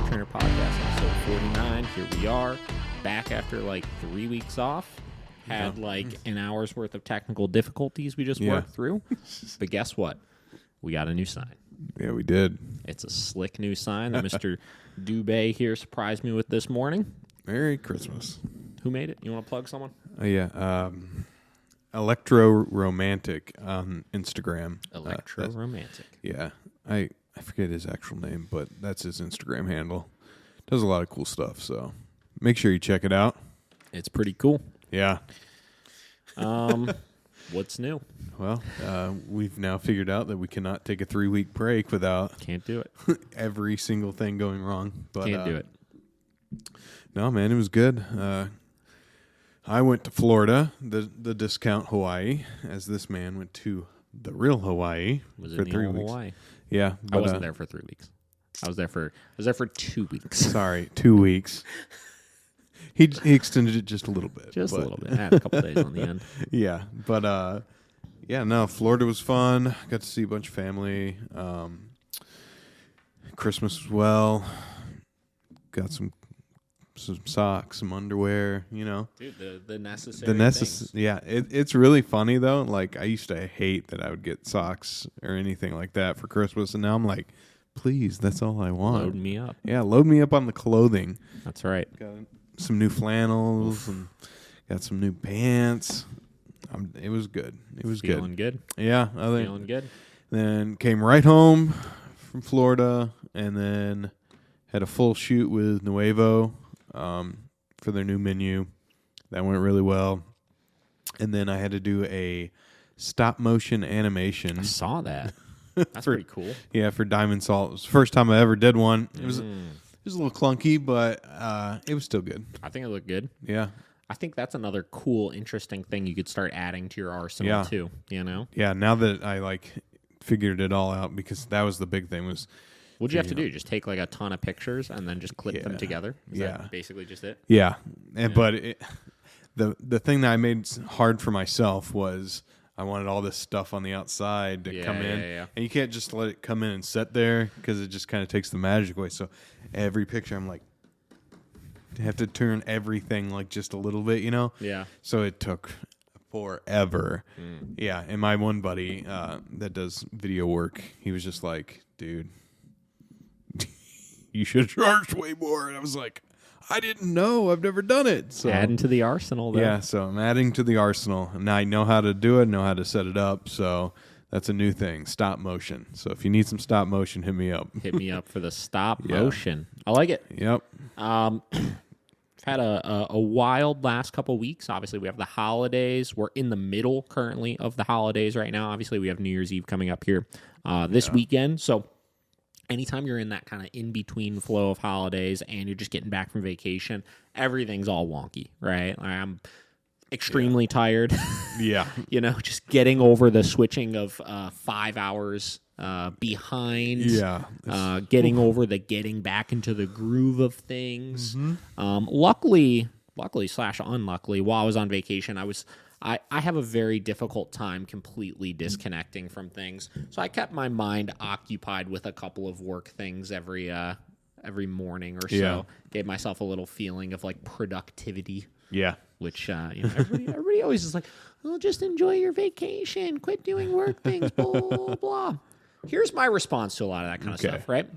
Dog Trainer Podcast, episode 49. Here we are, back after like 3 weeks off. Had like an hour's worth of technical difficulties we just worked through. But guess what? We got a new sign. Yeah, we did. It's a slick new sign that Mr. Dubé here surprised me with this morning. Merry Christmas. Who made it? You want to plug someone? Electro Romantic on Instagram. Electro Romantic. Yeah, I forget his actual name, but that's his Instagram handle. Does a lot of cool stuff, so make sure you check it out. It's pretty cool. Yeah. What's new? Well, we've now figured out that we cannot take a 3-week break without Can't do it. every single thing going wrong. But, Can't do it. No, man, it was good. I went to Florida, the discount Hawaii, as this man went to the real Hawaii Was for it 3 in weeks. Hawaii? Yeah, I wasn't there for 3 weeks. I was there for 2 weeks. Sorry, 2 weeks. He extended it just a little bit. Just a little bit. I had a couple days on the end. Yeah, but Florida was fun. Got to see a bunch of family. Christmas as well. Got some socks, some underwear, you know. Dude, the necessary things. Yeah, it's really funny, though. Like, I used to hate that I would get socks or anything like that for Christmas, and now I'm like, please, that's all I want. Load me up. Yeah, load me up on the clothing. That's right. Got some new flannels and got some new pants. It was good. It was Feeling good. Yeah. Feeling good. Then came right home from Florida and then had a full shoot with Nuevo for their new menu. That went really well. And then I had to do a stop-motion animation. I saw that. That's pretty cool. Yeah, for Diamond Salt. It was the first time I ever did one. It was a little clunky, but it was still good. I think it looked good. Yeah. I think that's another cool, interesting thing you could start adding to your arsenal too. You know? Yeah. Now that I figured it all out, because that was the big thing was. What'd you have to do? Just take like a ton of pictures and then just clip them together? Is that basically just it? Yeah. But the thing that I made hard for myself was I wanted all this stuff on the outside to come in. Yeah. And you can't just let it come in and sit there because it just kind of takes the magic away. So every picture I'm like, I have to turn everything like just a little bit, you know? Yeah. So it took forever. Yeah. And my one buddy that does video work, he was just like, dude, you should charge way more. And I was like, I didn't know. I've never done it. So adding to the arsenal, though. Yeah, so I'm adding to the arsenal. And now I know how to do it, know how to set it up. So that's a new thing, stop motion. So if you need some stop motion, hit me up. Hit me up for the stop motion. I like it. Yep. Had a wild last couple weeks. Obviously, we have the holidays. We're in the middle currently of the holidays right now. Obviously, we have New Year's Eve coming up here this weekend. So anytime you're in that kind of in-between flow of holidays and you're just getting back from vacation, everything's all wonky, right? I'm extremely tired. Yeah. You know, just getting over the switching of 5 hours behind. Yeah. Getting over the getting back into the groove of things. Luckily / unluckily, while I was on vacation, I have a very difficult time completely disconnecting from things. So I kept my mind occupied with a couple of work things every morning or so. Yeah. Gave myself a little feeling of like productivity. Yeah. Which everybody always is like, oh, just enjoy your vacation. Quit doing work things, blah, blah, blah. Here's my response to a lot of that kind of stuff, right?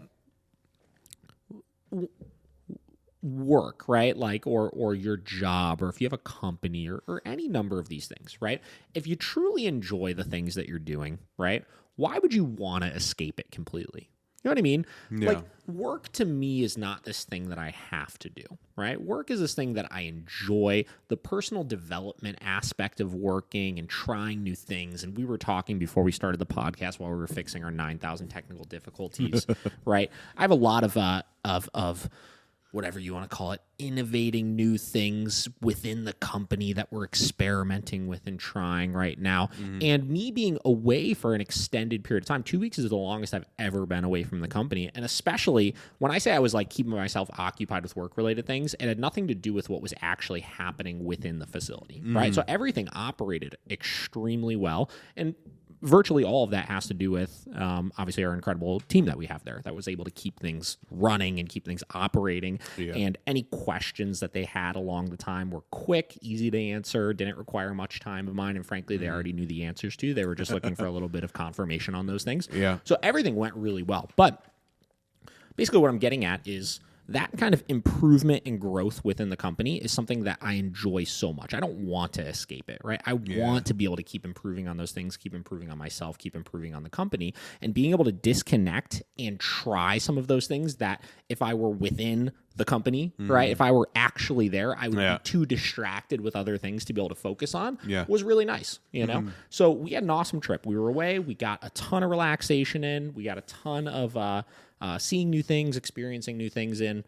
Work, right? Like, or your job, or if you have a company, or any number of these things, right? If you truly enjoy the things that you're doing, right? Why would you want to escape it completely? You know what I mean? Yeah. Like, work to me is not this thing that I have to do, right? Work is this thing that I enjoy. The personal development aspect of working and trying new things. And we were talking before we started the podcast while we were fixing our 9,000 technical difficulties, right? I have a lot of whatever you want to call it, innovating new things within the company that we're experimenting with and trying right now. And me being away for an extended period of time, 2 weeks is the longest I've ever been away from the company. And especially when I say I was like keeping myself occupied with work-related things, it had nothing to do with what was actually happening within the facility, right? So everything operated extremely well. And virtually all of that has to do with, obviously, our incredible team that we have there that was able to keep things running and keep things operating. Yeah. And any questions that they had along the time were quick, easy to answer, didn't require much time of mine. And frankly, they already knew the answers to. They were just looking for a little bit of confirmation on those things. Yeah. So everything went really well. But basically what I'm getting at is that kind of improvement and growth within the company is something that I enjoy so much. I don't want to escape it, right? I want to be able to keep improving on those things, keep improving on myself, keep improving on the company, and being able to disconnect and try some of those things that if I were within the company, right? If I were actually there, I would be too distracted with other things to be able to focus on. Was really nice, you know? So we had an awesome trip. We were away. We got a ton of relaxation in. We got a ton of seeing new things, experiencing new things in,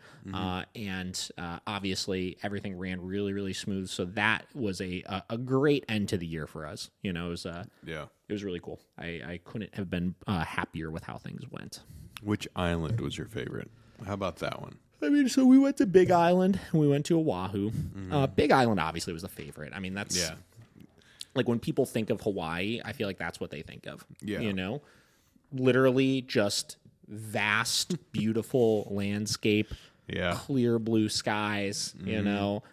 and obviously everything ran really, really smooth. So that was a great end to the year for us. You know, it was really cool. I couldn't have been happier with how things went. Which island was your favorite? How about that one? I mean, so we went to Big Island and we went to Oahu. Big Island obviously was the favorite. I mean, that's like when people think of Hawaii, I feel like that's what they think of. Yeah. You know, literally just vast, beautiful landscape, clear blue skies, you know.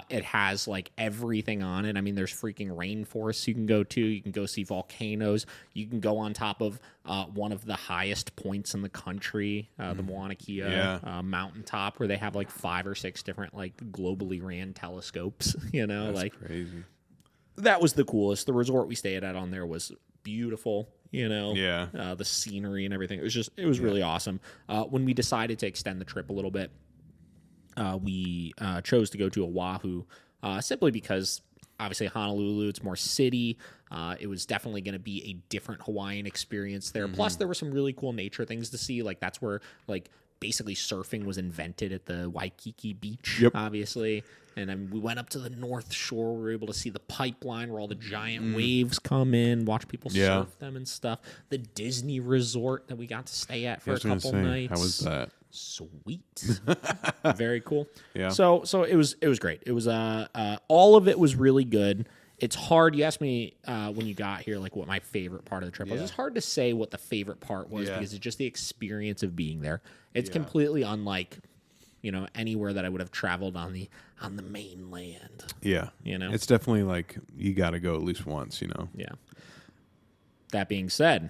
It has like everything on it. I mean, there's freaking rainforests you can go to. You can go see volcanoes. You can go on top of one of the highest points in the country, the Mauna Kea mountaintop, where they have like 5 or 6 different like globally ran telescopes, you know. That's like crazy. That was the coolest. The resort we stayed at on there was beautiful, you know. The scenery and everything. It was really awesome. When we decided to extend the trip a little bit, we chose to go to Oahu simply because obviously Honolulu, it's more city. It was definitely going to be a different Hawaiian experience there. Plus, there were some really cool nature things to see. Like that's where like basically surfing was invented at the Waikiki beach, obviously. And then we went up to the North Shore. We were able to see the pipeline where all the giant waves come in, watch people surf them and stuff. The Disney resort that we got to stay at for a couple nights. How was that? Sweet. Very cool. Yeah. So it was great. It was all of it was really good. It's hard. You asked me when you got here, like what my favorite part of the trip was. It's hard to say what the favorite part was because it's just the experience of being there. It's completely unlike, you know, anywhere that I would have traveled on the mainland. Yeah. You know, it's definitely like you got to go at least once, you know? Yeah. That being said,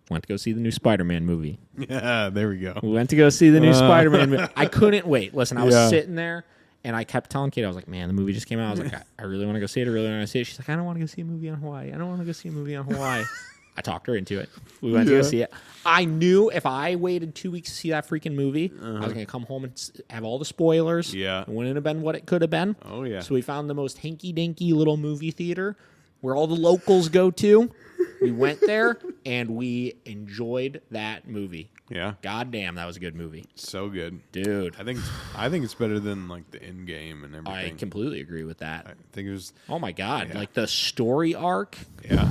went to go see the new Spider-Man movie. Yeah, there we go. We went to go see the new Spider-Man movie. I couldn't wait. Listen, I was sitting there and I kept telling Kate, I was like, man, the movie just came out. I was like, I really want to go see it. I really want to see it. She's like, I don't want to go see a movie on Hawaii. I don't want to go see a movie on Hawaii. I talked her into it. We went to go see it. I knew if I waited 2 weeks to see that freaking movie, I was going to come home and have all the spoilers. Yeah. It wouldn't have been what it could have been. Oh, yeah. So we found the most hinky-dinky little movie theater where all the locals go to. We went there, and we enjoyed that movie. Yeah. God damn, that was a good movie. So good. Dude. I think it's better than, like, the end game and everything. I completely agree with that. I think it was... Oh, my God. Yeah. Like, the story arc. Yeah.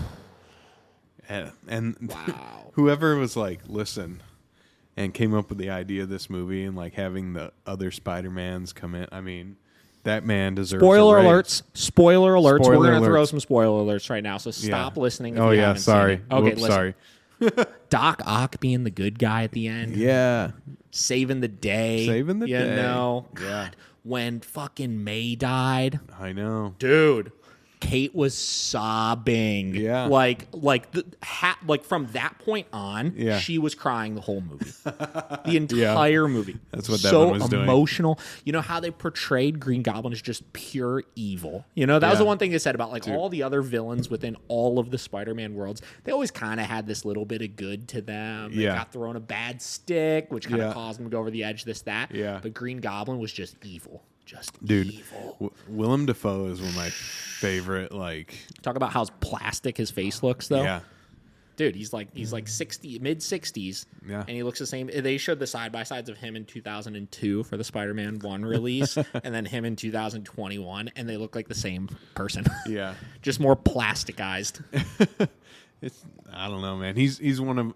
And wow. Whoever was like, listen, and came up with the idea of this movie and like having the other Spider-Mans come in, I mean, that man deserves Spoiler alerts. Spoiler alerts. We're going to throw some spoiler alerts right now, so stop listening. Oh, yeah, sorry. Okay, listen. Sorry. Doc Ock being the good guy at the end. Yeah. Saving the day. Saving the day. You know? God. When fucking May died. I know. Dude. Kate was sobbing. Yeah. Like from that point on, she was crying the whole movie. The entire movie. That's what that one was doing. So emotional. You know how they portrayed Green Goblin as just pure evil. You know, that was the one thing they said about like all the other villains within all of the Spider-Man worlds. They always kind of had this little bit of good to them. They got thrown a bad stick, which kind of caused them to go over the edge, this, that. Yeah. But Green Goblin was just evil. Just evil. Willem Dafoe is one of my favorite. Like, talk about how plastic his face looks, though. Yeah, dude, he's like 60, mid 60s. Yeah, and he looks the same. They showed the side by sides of him in 2002 for the Spider-Man 1 release, and then him in 2021, and they look like the same person. Yeah, just more plasticized. I don't know, man. He's one of.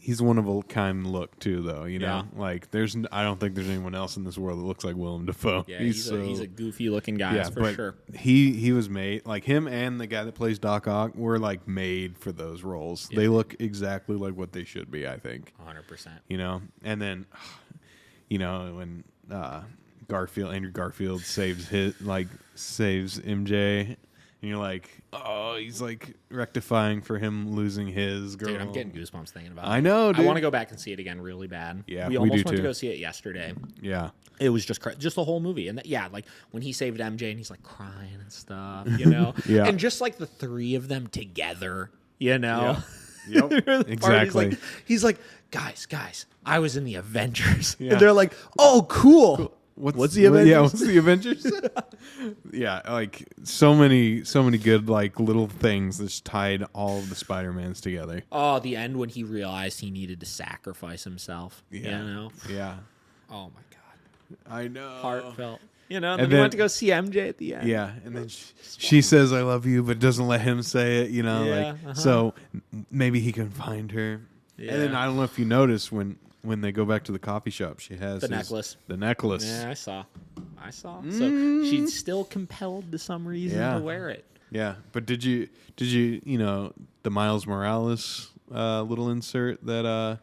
he's one of a kind look too, though. You know, Yeah. like I don't think there's anyone else in this world that looks like Willem Dafoe. Yeah, he's a goofy looking guy, for sure. He was made like him, and the guy that plays Doc Ock were like made for those roles. Yeah. They look exactly like what they should be, I think. 100%. You know, and then, you know, when Andrew Garfield saves MJ. And you're like, oh, he's like rectifying for him losing his girl. Dude, I'm getting goosebumps thinking about it. I know, dude. I want to go back and see it again really bad. Yeah, we we almost do went to too. go see it yesterday. Yeah. It was just the whole movie. And like when he saved MJ and he's like crying and stuff, you know? Yeah. And just like the three of them together, you know? Yeah. Yep. Exactly. He's like, guys, I was in the Avengers. Yeah. And they're like, oh, cool. What's the Avengers? Yeah, what's the Avengers? Yeah, like so many good like little things that's tied all of the Spider-Mans together. Oh, the end when he realized he needed to sacrifice himself. Yeah. You know? Yeah. Oh my God. I know. Heartfelt. You know, and And then he then- went to go see MJ at the end. Yeah, and then she says I love you, but doesn't let him say it, you know, Yeah, like so maybe he can find her. Yeah. And then I don't know if you notice when they go back to the coffee shop, she has The necklace. The necklace. Yeah, I saw. So she's still compelled to some reason Yeah. to wear it. Yeah, but did you the Miles Morales little insert that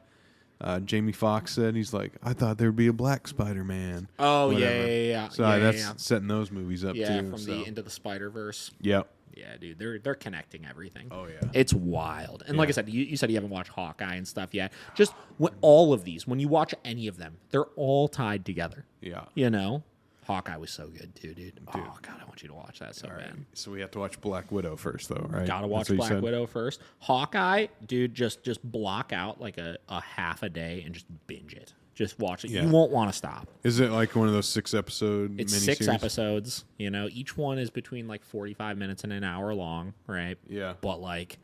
Jamie Foxx said? He's like, I thought there'd be a black Spider-Man. Oh, Whatever. yeah. So yeah, that's yeah. setting those movies up Yeah, too. from so. the Into the Spider-Verse. Yep. Yeah, dude, they're connecting everything. Oh yeah. It's wild. And like Yeah. I said, you said you haven't watched Hawkeye and stuff yet. Just all of these, when you watch any of them, they're all tied together. Yeah. You know? Hawkeye was so good too, dude. Oh, God, I want you to watch that so All right. bad. So we have to watch Black Widow first, though, right? Gotta watch That's what you Black said? Widow first. Hawkeye, dude, just block out like a half a day and just binge it. Just watch it. Yeah. You won't want to stop. Is it like one of those 6-episode It's miniseries? 6 episodes. You know, each one is between like 45 minutes and an hour long, right? Yeah. But like,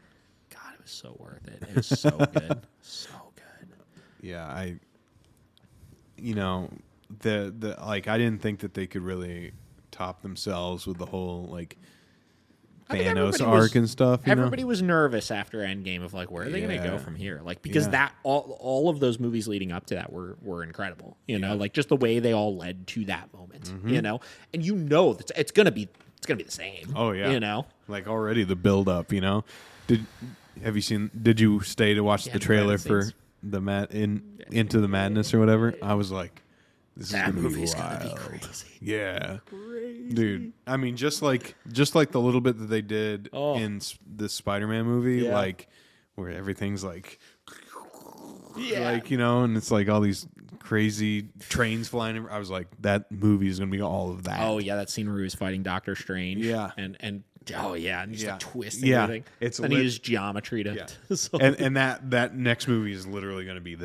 God, it was so worth it. It was so good. So good. Yeah, the like I didn't think that they could really top themselves with the whole like I think Thanos everybody arc was- and stuff. Everybody was nervous after Endgame of like, where are they going to go Yeah. from here? Like, because Yeah. that all of those movies leading up to that were incredible. You know, like just the way they all led to that moment. You know, and you know that it's going to be the same. Oh yeah, you know. like already the build up. You know, did you stay to watch Yeah, the the trailer credit for scenes. Into the Madness or whatever? I was like, this That is gonna be movie's wild. going to be crazy. Yeah, Crazy. dude. I mean, just like the little bit that they did Oh. in the Spider-Man movie, Yeah. like where everything's like, Yeah. like and it's like all these crazy trains flying. I was like, that movie is gonna be all of that. Oh yeah, that scene where he was fighting Doctor Strange. Yeah. and oh yeah, and just Yeah. a twist and Yeah. everything. It's and he lit- used geometry to. Yeah. so- and that next movie is literally going to be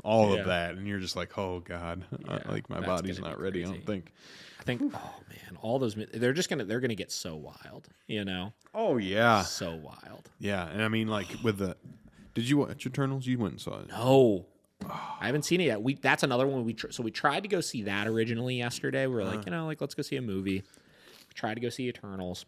all Yeah. of that, and you're just like, oh god, Yeah, like my that's body's gonna not be ready. I crazy. don't think. I think. Oh man, all those they're gonna get so wild. You know, Oh yeah, so wild. yeah, and I mean like with the. Did you watch Eternals? You went and saw it. No. I haven't seen it yet. That's another one we tried to go see that originally yesterday. We were like, let's go see a movie. We tried to go see Eternals.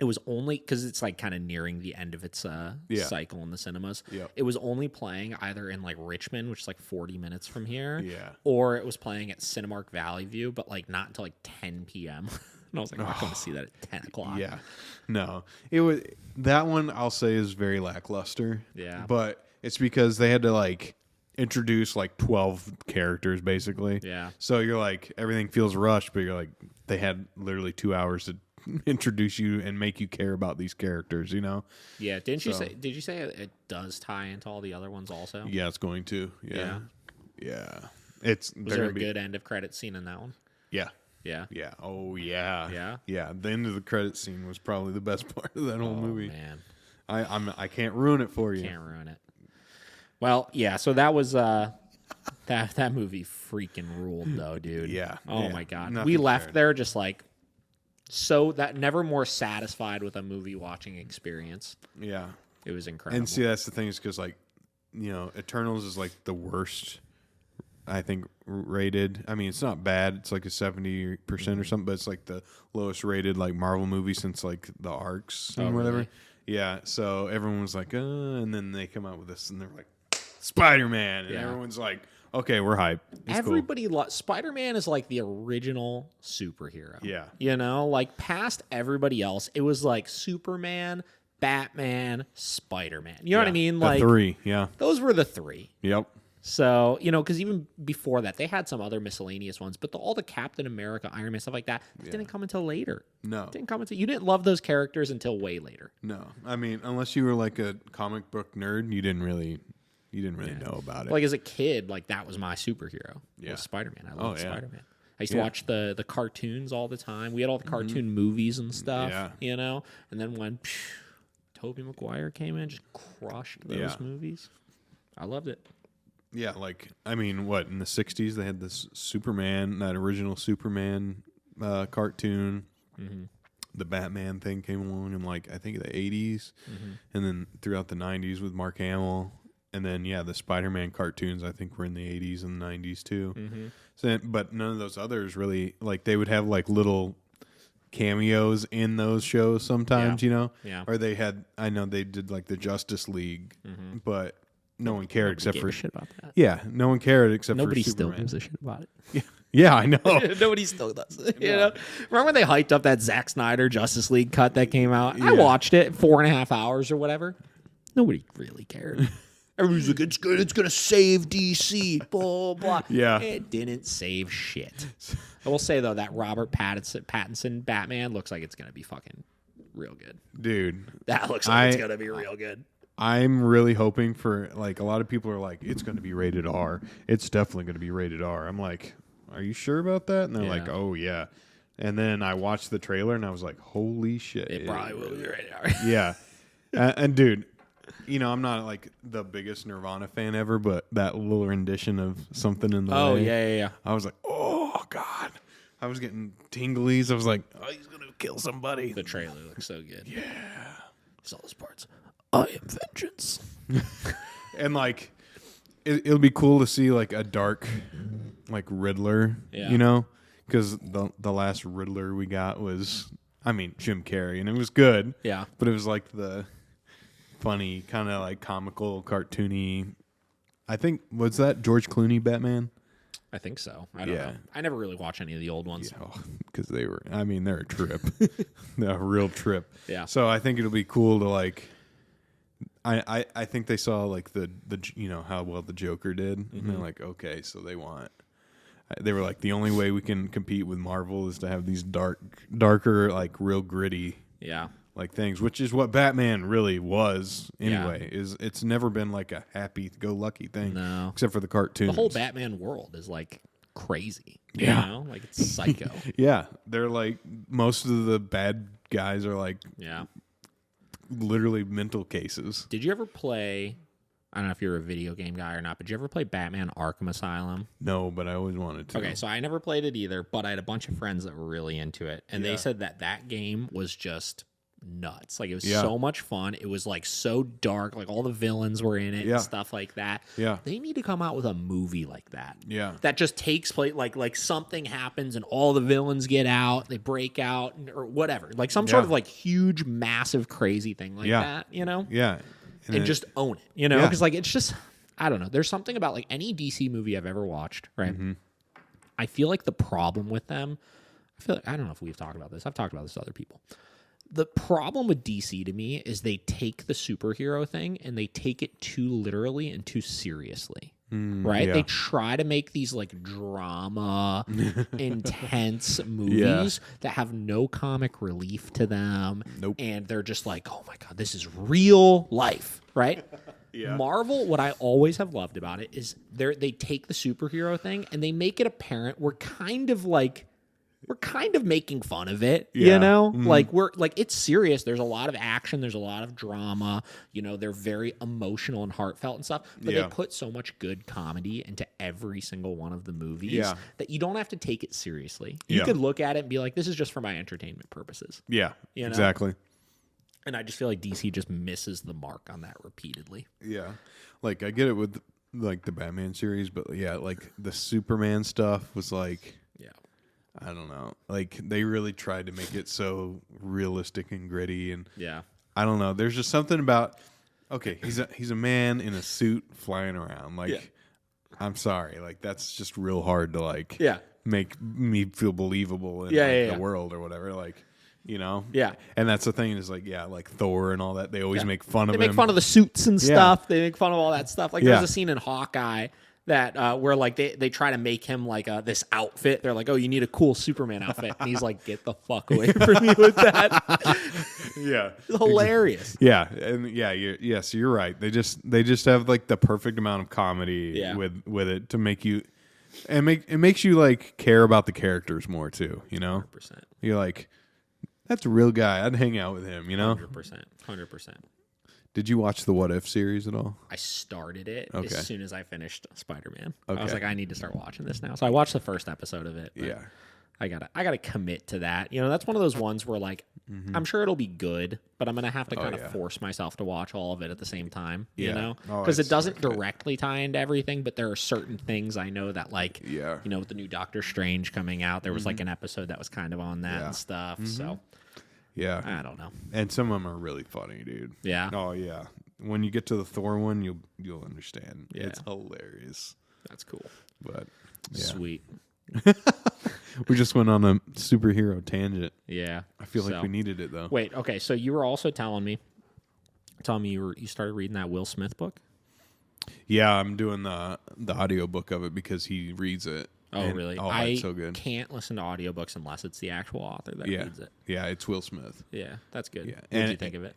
It was only because it's like kind of nearing the end of its cycle in the cinemas. Yep. It was only playing either in like Richmond, which is like 40 minutes from here, Yeah. or it was playing at Cinemark Valley View, but like not until like 10 p.m. And I was like, I'm not going to see that at 10 o'clock. Yeah, no, it was that one. I'll say is very lackluster. Yeah. but it's because they had to like introduce like 12 characters basically. Yeah. So you're like everything feels rushed, but you're like they had literally 2 hours to introduce you and make you care about these characters. Yeah. Did you So- say it does tie into all the other ones also? Yeah, it's going to. Yeah. Yeah. It's Was there a good end of credit scene in that one? Yeah. Yeah. Yeah. Oh yeah. Yeah? Yeah. The end of the credit scene was probably the best part of that whole movie. Man. I can't ruin it for you. Can't ruin it. Well, yeah, so that was that movie freaking ruled though, dude. Yeah, Oh yeah. my god. Nothing We left compared. there just like so that never more satisfied with a movie watching experience. Yeah. It was incredible. And see, that's the thing is because like, Eternals is like the worst, I think, rated. I mean, it's not bad. It's like a 70% or something, but it's like the lowest rated like Marvel movie since like the Arcs and Oh, whatever. really? Yeah. So everyone was like, and then they come out with this and they're like, Spider-Man, and Yeah. everyone's like, okay, we're hyped. It's Everybody Spider-Man is like the original superhero. Yeah. You know, like past everybody else, it was like Superman, Batman, Spider-Man. You know what I mean? The Like three, yeah. those were the three. Yep. So, you know, because even before that, they had some other miscellaneous ones, but all the Captain America, Iron Man, stuff like that, didn't come until later. No. Didn't come until you didn't love those characters until way later. No. I mean, unless you were like a comic book nerd, you didn't really know about it. Like as a kid, like that was my superhero. Yeah. Was Spider-Man. I loved yeah. Spider-Man. I used to watch the cartoons all the time. We had all the cartoon movies and stuff, Yeah. you know? And then when Tobey Maguire came in, just crushed those movies. I loved it. Yeah, like, I mean, what, in the 60s, they had this Superman, that original Superman cartoon. Mm-hmm. The Batman thing came along in, like, I think the 80s. Mm-hmm. And then throughout the 90s with Mark Hamill. And then, the Spider-Man cartoons, I think, were in the 80s and 90s, too. Mm-hmm. So, but none of those others really, like, they would have, like, little cameos in those shows sometimes, you know? Yeah. Or they had, I know they did, like, the Justice League, but no one cared except for shit about that. Yeah, no one cared except Nobody for still Superman. gives a shit about it. Yeah, I know. Nobody still does. You know? Remember when they hyped up that Zack Snyder Justice League cut that came out? I watched it 4.5 hours or whatever. Nobody really cared. Everybody's like, it's good. It's gonna save DC. Blah blah. Yeah. It didn't save shit. I will say though that Robert Pattinson Batman looks like it's gonna be fucking real good. Dude, That looks like it's gonna be real good. I'm really hoping for, like, a lot of people are like, it's going to be rated R. It's definitely going to be rated R. I'm like, are you sure about that? And they're like, oh, yeah. And then I watched the trailer, and I was like, holy shit. It probably will be rated R. Yeah. And, dude, you know, I'm not, like, the biggest Nirvana fan ever, but that little rendition of Something in the Way. Oh, yeah. I was like, oh, God. I was getting tinglies. I was like, oh, he's going to kill somebody. The trailer looks so good. Yeah. It's all those parts. I am vengeance. And, like, it'll be cool to see, like, a dark, like, Riddler, you know? Because the last Riddler we got was, I mean, Jim Carrey, and it was good. Yeah. But it was, like, the funny, kind of, like, comical, cartoony. I think, was that George Clooney Batman? I think so. I don't know. I never really watched any of the old ones. Because they were, I mean, they're a trip. They're a real trip. Yeah. So I think it'll be cool to, like, I think they saw, like, the you know, how well the Joker did. Mm-hmm. And they're like, okay, so they were like, the only way we can compete with Marvel is to have these darker, like, real gritty, like, things, which is what Batman really was anyway. It's never been like a happy-go-lucky thing, except for the cartoons. The whole Batman world is like crazy. You know? Like it's psycho. They're like, most of the bad guys are like, literally mental cases. Did you ever play? I don't know if you're a video game guy or not, but did you ever play Batman Arkham Asylum? No, but I always wanted to. Okay, so I never played it either, but I had a bunch of friends that were really into it, and they said that game was just nuts. Like it was so much fun. It was like so dark. Like all the villains were in it and stuff like that. Yeah, they need to come out with a movie like that. Yeah, that just takes place like something happens and all the villains get out, they break out or whatever. Like some sort of like huge, massive, crazy thing like that. You know? Yeah, and just own it. You know? Because like it's just I don't know. There's something about like any DC movie I've ever watched. Right? Mm-hmm. I feel like the problem with them. I don't know if we've talked about this. I've talked about this to other people. The problem with DC to me is they take the superhero thing and they take it too literally and too seriously, right? They try to make these like drama, intense movies that have no comic relief to them. Nope. And they're just like, oh my God, this is real life, right? Marvel, what I always have loved about it is they take the superhero thing and they make it apparent we're kind of making fun of it, you know? Mm-hmm. Like it's serious. There's a lot of action. There's a lot of drama. You know, they're very emotional and heartfelt and stuff. But they put so much good comedy into every single one of the movies that you don't have to take it seriously. You could look at it and be like, this is just for my entertainment purposes. Yeah, you know? Exactly. And I just feel like DC just misses the mark on that repeatedly. Yeah. Like, I get it with, like, the Batman series, but, like, the Superman stuff was, like... I don't know. Like, they really tried to make it so realistic and gritty. And I don't know. There's just something about okay, he's a man in a suit flying around. Like, Yeah. I'm sorry, like that's just real hard to like Yeah. make me feel believable in the world or whatever. Like, you know? Yeah. And that's the thing is like, yeah, like Thor and all that. They always make fun of him. They make fun of the suits and stuff. They make fun of all that stuff. Like there's a scene in Hawkeye that where like they try to make him like this outfit. They're like, oh, you need a cool Superman outfit, and he's like, get the fuck away from me with that. Yeah, it's hilarious. Yeah, and you're right. They just have like the perfect amount of comedy with it to make you, and it makes you like care about the characters more too. You know, 100%. You're like, that's a real guy. I'd hang out with him. You know, 100%. Did you watch the What If series at all? I started it as soon as I finished Spider-Man. Okay. I was like, I need to start watching this now. So I watched the first episode of it. Yeah. I gotta commit to that. You know, that's one of those ones where like I'm sure it'll be good, but I'm gonna have to kind of force myself to watch all of it at the same time. You know, because it doesn't directly tie into everything, but there are certain things I know that like you know, with the new Doctor Strange coming out, there was like an episode that was kind of on that and stuff. So yeah, I don't know. And some of them are really funny, dude. Yeah. Oh yeah. When you get to the Thor one, you'll understand. Yeah. It's hilarious. That's cool. But sweet. We just went on a superhero tangent. Yeah. I feel like we needed it though. Wait, okay, so you were also telling me you started reading that Will Smith book? Yeah, I'm doing the audiobook of it because he reads it. Oh, really? Oh, it's so good. I can't listen to audiobooks unless it's the actual author that reads it. Yeah, it's Will Smith. Yeah, that's good. Yeah. What did you think of it?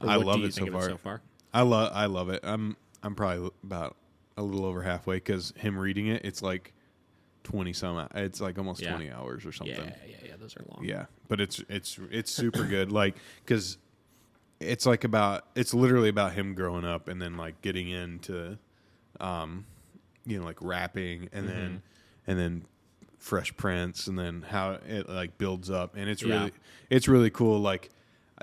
I love it so far. I love it. I'm probably about a little over halfway because him reading it, it's like 20 some. It's like almost 20 hours or something. Yeah. Those are long. Yeah, but it's super good. Like because it's literally about him growing up and then like getting into, you know, like rapping and then Fresh Prince and then how it like builds up and it's really cool. Like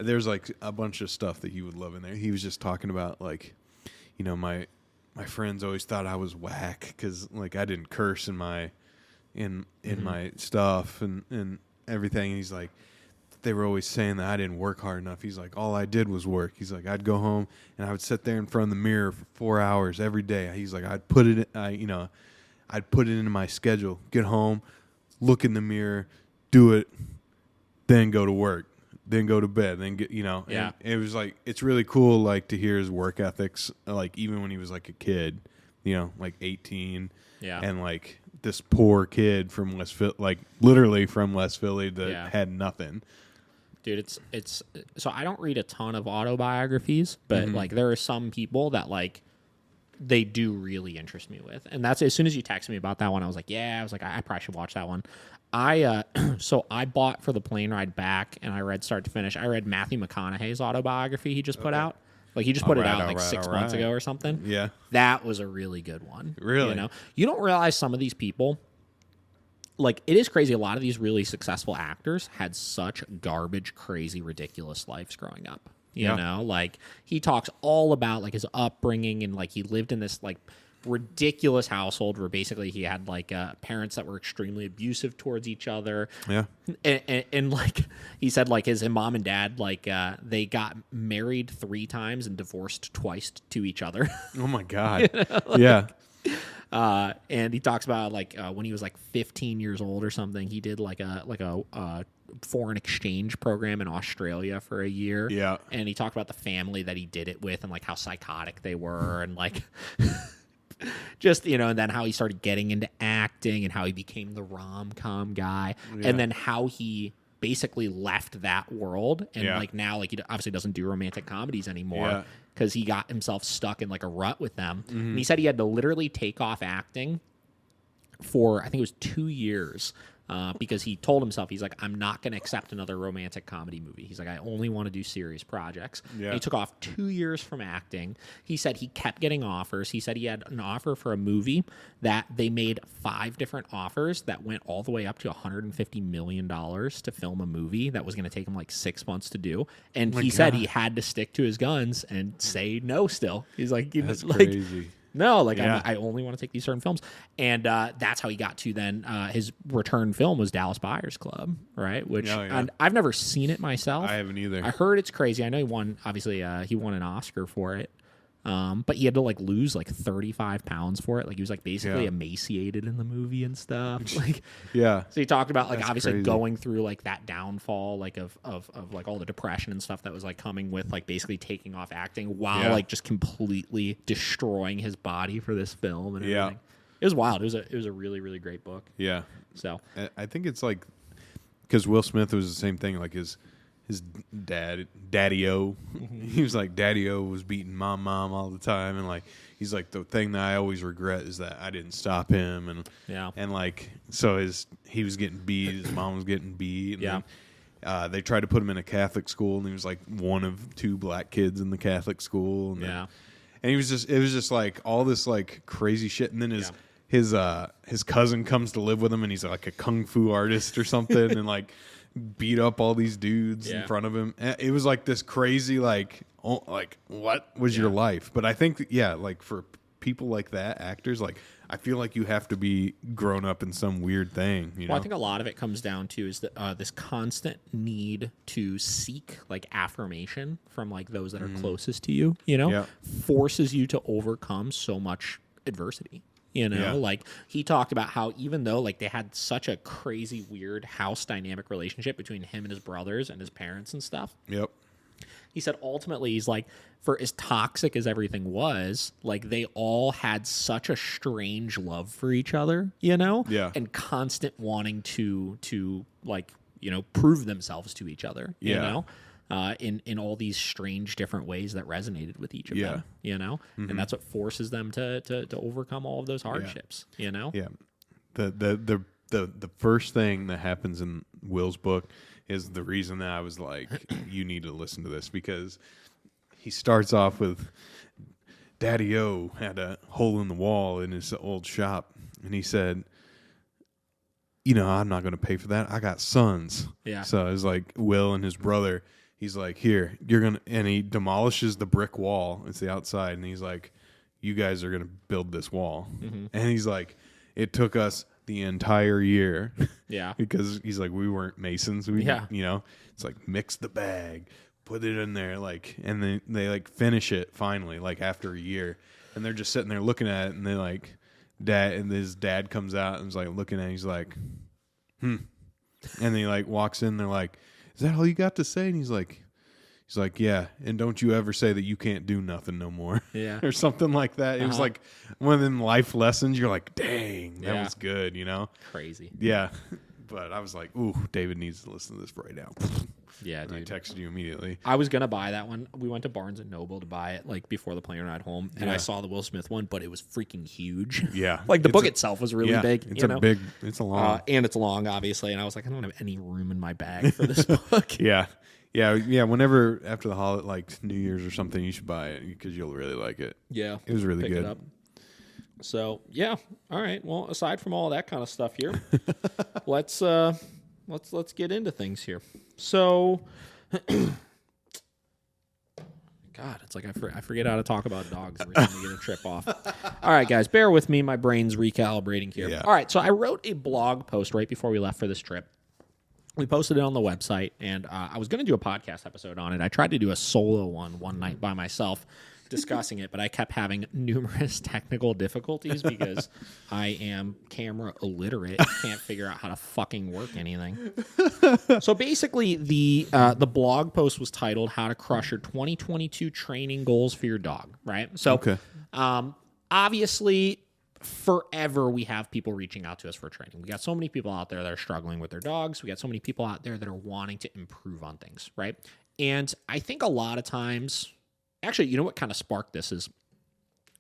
there's like a bunch of stuff that you would love in there. He was just talking about like, you know, my friends always thought I was whack because like I didn't curse in my my stuff and everything. And he's like, they were always saying that I didn't work hard enough. He's like, all I did was work. He's like, I'd go home and I would sit there in front of the mirror for 4 hours every day. He's like, I'd put it into my schedule. Get home, look in the mirror, do it, then go to work, then go to bed, then get, you know. Yeah. And it was like, it's really cool, like to hear his work ethics, like even when he was like a kid, you know, like 18. Yeah. And like this poor kid from West Philly, like literally from West Philly that had nothing. Dude, it's so I don't read a ton of autobiographies, but like there are some people that like they do really interest me with. And that's as soon as you texted me about that one, I was like, I probably should watch that one. So I bought for the plane ride back and I read start to finish. I read Matthew McConaughey's autobiography he just put out. Like he just put it out like 6 months ago or something. Yeah. That was a really good one. Really? You know, you don't realize some of these people, like it is crazy. A lot of these really successful actors had such garbage, crazy, ridiculous lives growing up. You know, like he talks all about like his upbringing and like he lived in this like ridiculous household where basically he had like parents that were extremely abusive towards each other. Yeah. And like he said, like his mom and dad, like they got married 3 times and divorced twice to each other. Oh my God. You know, like, yeah. And he talks about like when he was like 15 years old or something, he did like a foreign exchange program in Australia for a year. Yeah. And he talked about the family that he did it with and like how psychotic they were and like just, you know, and then how he started getting into acting and how he became the rom-com guy and then how he basically left that world and like now like he obviously doesn't do romantic comedies anymore because he got himself stuck in like a rut with them. And he said he had to literally take off acting for I think it was 2 years because he told himself, he's like, I'm not going to accept another romantic comedy movie. He's like, I only want to do serious projects. Yeah. He took off 2 years from acting. He said he kept getting offers. He said he had an offer for a movie that they made 5 different offers that went all the way up to $150 million to film a movie that was going to take him like 6 months to do. And he said he had to stick to his guns and say no still. He's like, that's crazy. No, like Yeah. I only want to take these certain films. And that's how he got to then his return film was Dallas Buyers Club, right? Which and I've never seen it myself. I haven't either. I heard it's crazy. I know he won, obviously, he won an Oscar for it. But he had to like lose like 35 pounds for it. Like he was like basically emaciated in the movie and stuff. Like, yeah. So he talked about like That's obviously crazy. going through like that downfall, like of like all the depression and stuff that was like coming with like basically taking off acting while like just completely destroying his body for this film and everything. It was wild. It was a really, really great book. Yeah. So I think it's like because Will Smith was the same thing. Like his Daddy-O. He was like, Daddy-O was beating mom all the time. And like, he's like, the thing that I always regret is that I didn't stop him. And like, so he was getting beat. His mom was getting beat. And then, they tried to put him in a Catholic school, and he was like one of 2 black kids in the Catholic school. And then, and it was just like all this like crazy shit. And then his cousin comes to live with him, and he's like a kung fu artist or something. And like, beat up all these dudes in front of him. It was like this crazy, like what was your life? But I think, like for people like that, actors, like I feel like you have to be grown up in some weird thing. You know? I think a lot of it comes down to is that this constant need to seek like affirmation from like those that are closest to you. You know, forces you to overcome so much adversity. You know, like he talked about how even though like they had such a crazy, weird house dynamic relationship between him and his brothers and his parents and stuff. Yep. He said ultimately he's like, for as toxic as everything was, like they all had such a strange love for each other, you know? Yeah. And constant wanting to like, you know, prove themselves to each other, you know? In all these strange different ways that resonated with each of them, you know? And that's what forces them to overcome all of those hardships, you know? Yeah. The first thing that happens in Will's book is the reason that I was like, you need to listen to this, because he starts off with Daddy-O had a hole in the wall in his old shop, and he said, you know, I'm not going to pay for that. I got sons. Yeah. So it was like Will and his brother. He's like, here, you're going to, and he demolishes the brick wall. It's the outside. And he's like, you guys are going to build this wall. Mm-hmm. And he's like, it took us the entire year. Yeah. Because he's like, we weren't masons. You know, it's like, mix the bag, put it in there. Like, and then they like finish it finally, like after a year. And they're just sitting there looking at it. And they're like, his dad comes out and is like looking at it. He's like, And then he like walks in. They're like, is that all you got to say? And he's like, yeah. And don't you ever say that you can't do nothing no more. Yeah. Or something like that. It was like one of them life lessons. You're like, dang, that was good, you know? Crazy. Yeah. But I was like, ooh, David needs to listen to this right now. Yeah, dude. I texted you immediately. I was going to buy that one. We went to Barnes & Noble to buy it like before the plane ride home. And I saw the Will Smith one, but it was freaking huge. Yeah. Like the book itself was really big. It's it's a long. And it's long, obviously. And I was like, I don't have any room in my bag for this book. Yeah. Whenever after the holiday, like New Year's or something, you should buy it because you'll really like it. Yeah. It was really good. So, yeah. All right. Well, aside from all that kind of stuff here, let's get into things here. So, God, it's like I forget how to talk about dogs every time we get a trip off. All right, guys, bear with me. My brain's recalibrating here. Yeah. All right, so I wrote a blog post right before we left for this trip. We posted it on the website, and I was going to do a podcast episode on it. I tried to do a solo one night by myself discussing it, but I kept having numerous technical difficulties because I am camera illiterate. Can't figure out how to fucking work anything. So basically, the blog post was titled "How to Crush Your 2022 Training Goals for Your Dog." Right. So, obviously, forever we have people reaching out to us for training. We got so many people out there that are struggling with their dogs. We got so many people out there that are wanting to improve on things. Right. And I think a lot of times. Actually, you know what kind of sparked this is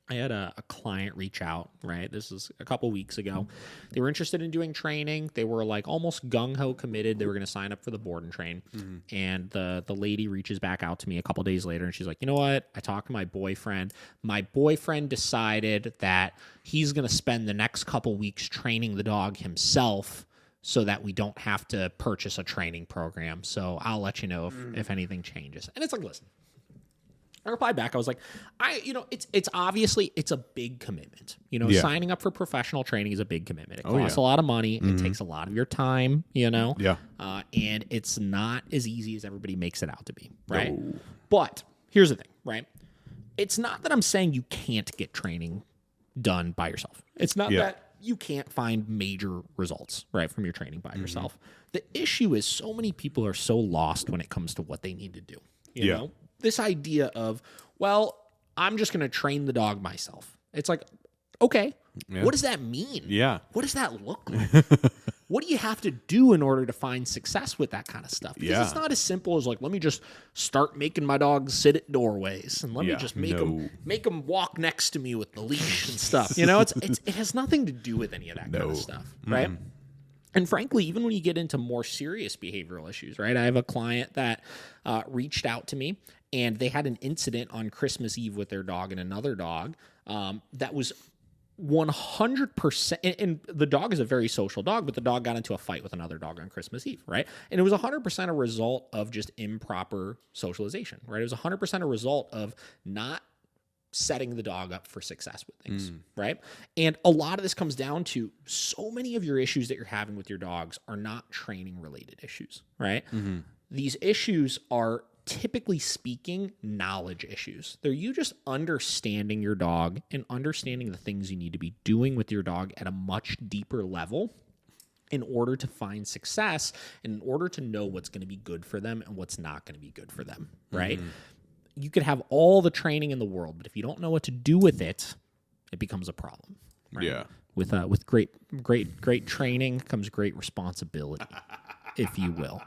I had a client reach out, right? This is a couple weeks ago. They were interested in doing training. They were like almost gung-ho committed. They were going to sign up for the board and train. Mm-hmm. And the lady reaches back out to me a couple days later, and she's like, you know what? I talked to my boyfriend. My boyfriend decided that he's going to spend the next couple weeks training the dog himself so that we don't have to purchase a training program. So I'll let you know if anything changes. And it's like, listen. I replied back. I was like, it's obviously it's a big commitment. Yeah. Signing up for professional training is a big commitment. It costs a lot of money. It takes a lot of your time, Yeah. and it's not as easy as everybody makes it out to be, right? No. But here's the thing, right? It's not that I'm saying you can't get training done by yourself. It's not that you can't find major results, right, from your training by yourself. The issue is so many people are so lost when it comes to what they need to do, you know? This idea of, well, I'm just going to train the dog myself. It's like, okay, what does that mean? Yeah. What does that look like? What do you have to do in order to find success with that kind of stuff? Because it's not as simple as like, let me just start making my dogs sit at doorways and let me just make them walk next to me with the leash and stuff. It has nothing to do with any of that kind of stuff, right? And frankly, even when you get into more serious behavioral issues, right? I have a client that reached out to me, and they had an incident on Christmas Eve with their dog and another dog that was 100%. And the dog is a very social dog, but the dog got into a fight with another dog on Christmas Eve, right? And it was 100% a result of just improper socialization, right? It was 100% a result of not setting the dog up for success with things, right? And a lot of this comes down to so many of your issues that you're having with your dogs are not training related issues, right? These issues are, typically speaking, knowledge issues. They're you just understanding your dog and understanding the things you need to be doing with your dog at a much deeper level in order to find success and in order to know what's going to be good for them and what's not going to be good for them, right? You could have all the training in the world, but if you don't know what to do with it, it becomes a problem. Right? Yeah. With great training comes great responsibility, if you will.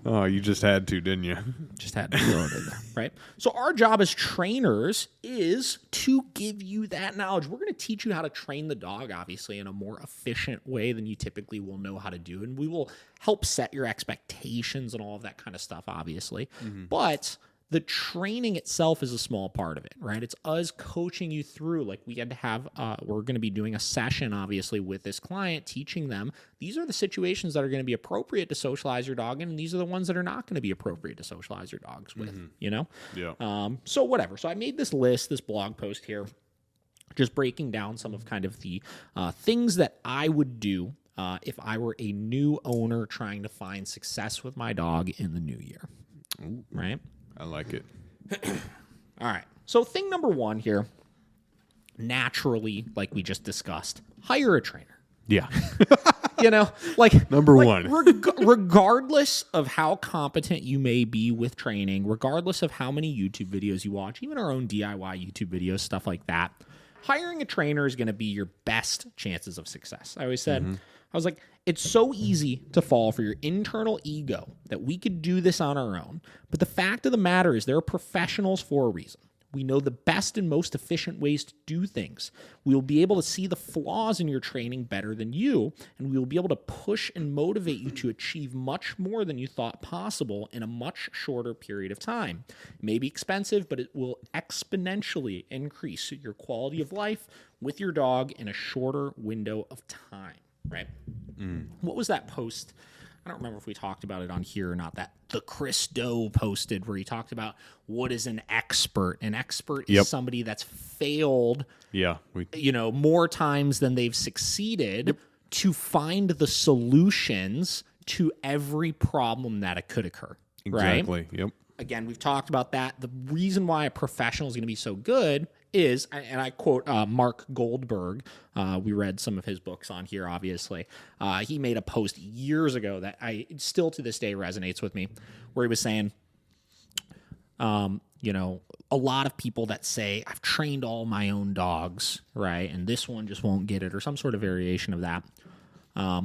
Oh, you just had to, didn't you? Just had to throw it in there, right? So our job as trainers is to give you that knowledge. We're going to teach you how to train the dog, obviously, in a more efficient way than you typically will know how to do. And we will help set your expectations and all of that kind of stuff, obviously. But the training itself is a small part of it, right? It's us coaching you through. Like we had to have, we're going to be doing a session, obviously, with this client, teaching them these are the situations that are going to be appropriate to socialize your dog in, and these are the ones that are not going to be appropriate to socialize your dogs with, you know? Yeah. So whatever. So I made this list, this blog post here, just breaking down some of kind of the things that I would do if I were a new owner trying to find success with my dog in the new year, right? I like it. All right. So thing number one here, naturally, like we just discussed, hire a trainer. Yeah. You know, like number one. Regardless of how competent you may be with training, regardless of how many YouTube videos you watch, even our own DIY YouTube videos, stuff like that, hiring a trainer is going to be your best chances of success. I always said, I was like, it's so easy to fall for your internal ego that we could do this on our own. But the fact of the matter is there are professionals for a reason. We know the best and most efficient ways to do things. We will be able to see the flaws in your training better than you, and we will be able to push and motivate you to achieve much more than you thought possible in a much shorter period of time. It may be expensive, but it will exponentially increase your quality of life with your dog in a shorter window of time. Right? What was that post? I don't remember if we talked about it on here or not. That the Chris Doe posted where he talked about what is an expert. An expert is somebody that's failed, more times than they've succeeded to find the solutions to every problem that it could occur. Exactly. Right? Yep. Again, we've talked about that. The reason why a professional is going to be so good is, and I quote Mark Goldberg, we read some of his books on here, obviously. He made a post years ago that still to this day resonates with me, where he was saying, a lot of people that say, I've trained all my own dogs, right, and this one just won't get it, or some sort of variation of that. A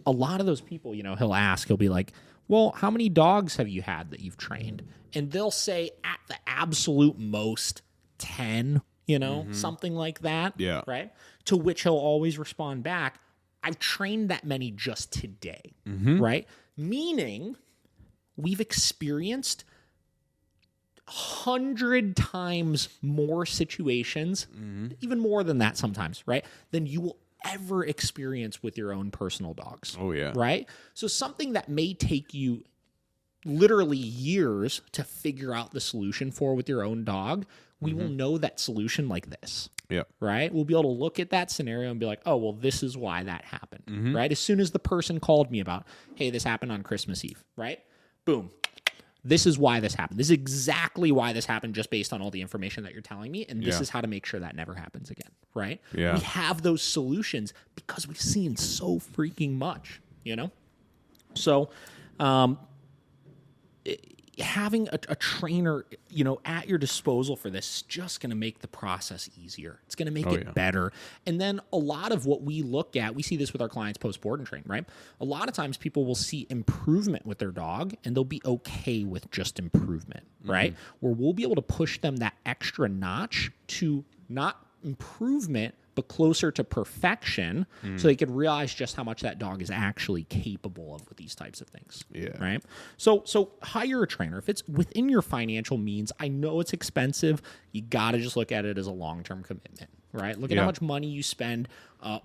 lot of those people, he'll be like, well, how many dogs have you had that you've trained? And they'll say at the absolute most 10, something like that. Yeah. Right? To which he'll always respond back, I've trained that many just today. Right? Meaning we've experienced 100 times more situations, even more than that sometimes, right? Than you will ever experience with your own personal dogs. Oh, yeah. Right? So something that may take you literally years to figure out the solution for with your own dog, we will know that solution like this. Yeah. Right? We'll be able to look at that scenario and be like, oh, well, this is why that happened. Right? As soon as the person called me about, hey, this happened on Christmas Eve, right? Boom. This is why this happened. This is exactly why this happened just based on all the information that you're telling me. And this is how to make sure that never happens again. Right? Yeah. We have those solutions because we've seen so freaking much, So, having a trainer, at your disposal for this is just going to make the process easier. It's going to make it better. And then a lot of what we look at, we see this with our clients post-board and train, right? A lot of times people will see improvement with their dog and they'll be okay with just improvement, right? Where we'll be able to push them that extra notch to not improvement, but closer to perfection, so they could realize just how much that dog is actually capable of with these types of things. Yeah. Right? So hire a trainer. If it's within your financial means, I know it's expensive. You got to just look at it as a long-term commitment, right? Look at how much money you spend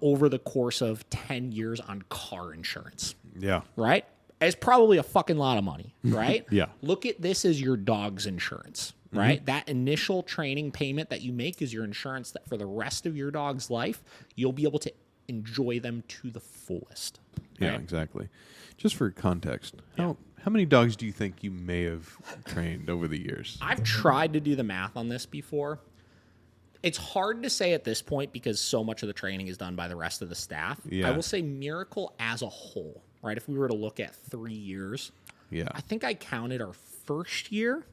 over the course of 10 years on car insurance. Yeah. Right? It's probably a fucking lot of money, right? Yeah. Look at this as your dog's insurance. Right? That initial training payment that you make is your insurance that for the rest of your dog's life, you'll be able to enjoy them to the fullest. Yeah, right? exactly. Just for context, how many dogs do you think you may have trained over the years? I've tried to do the math on this before. It's hard to say at this point because so much of the training is done by the rest of the staff. Yeah. I will say Miracle as a whole, right? If we were to look at 3 years, I think I counted our first year.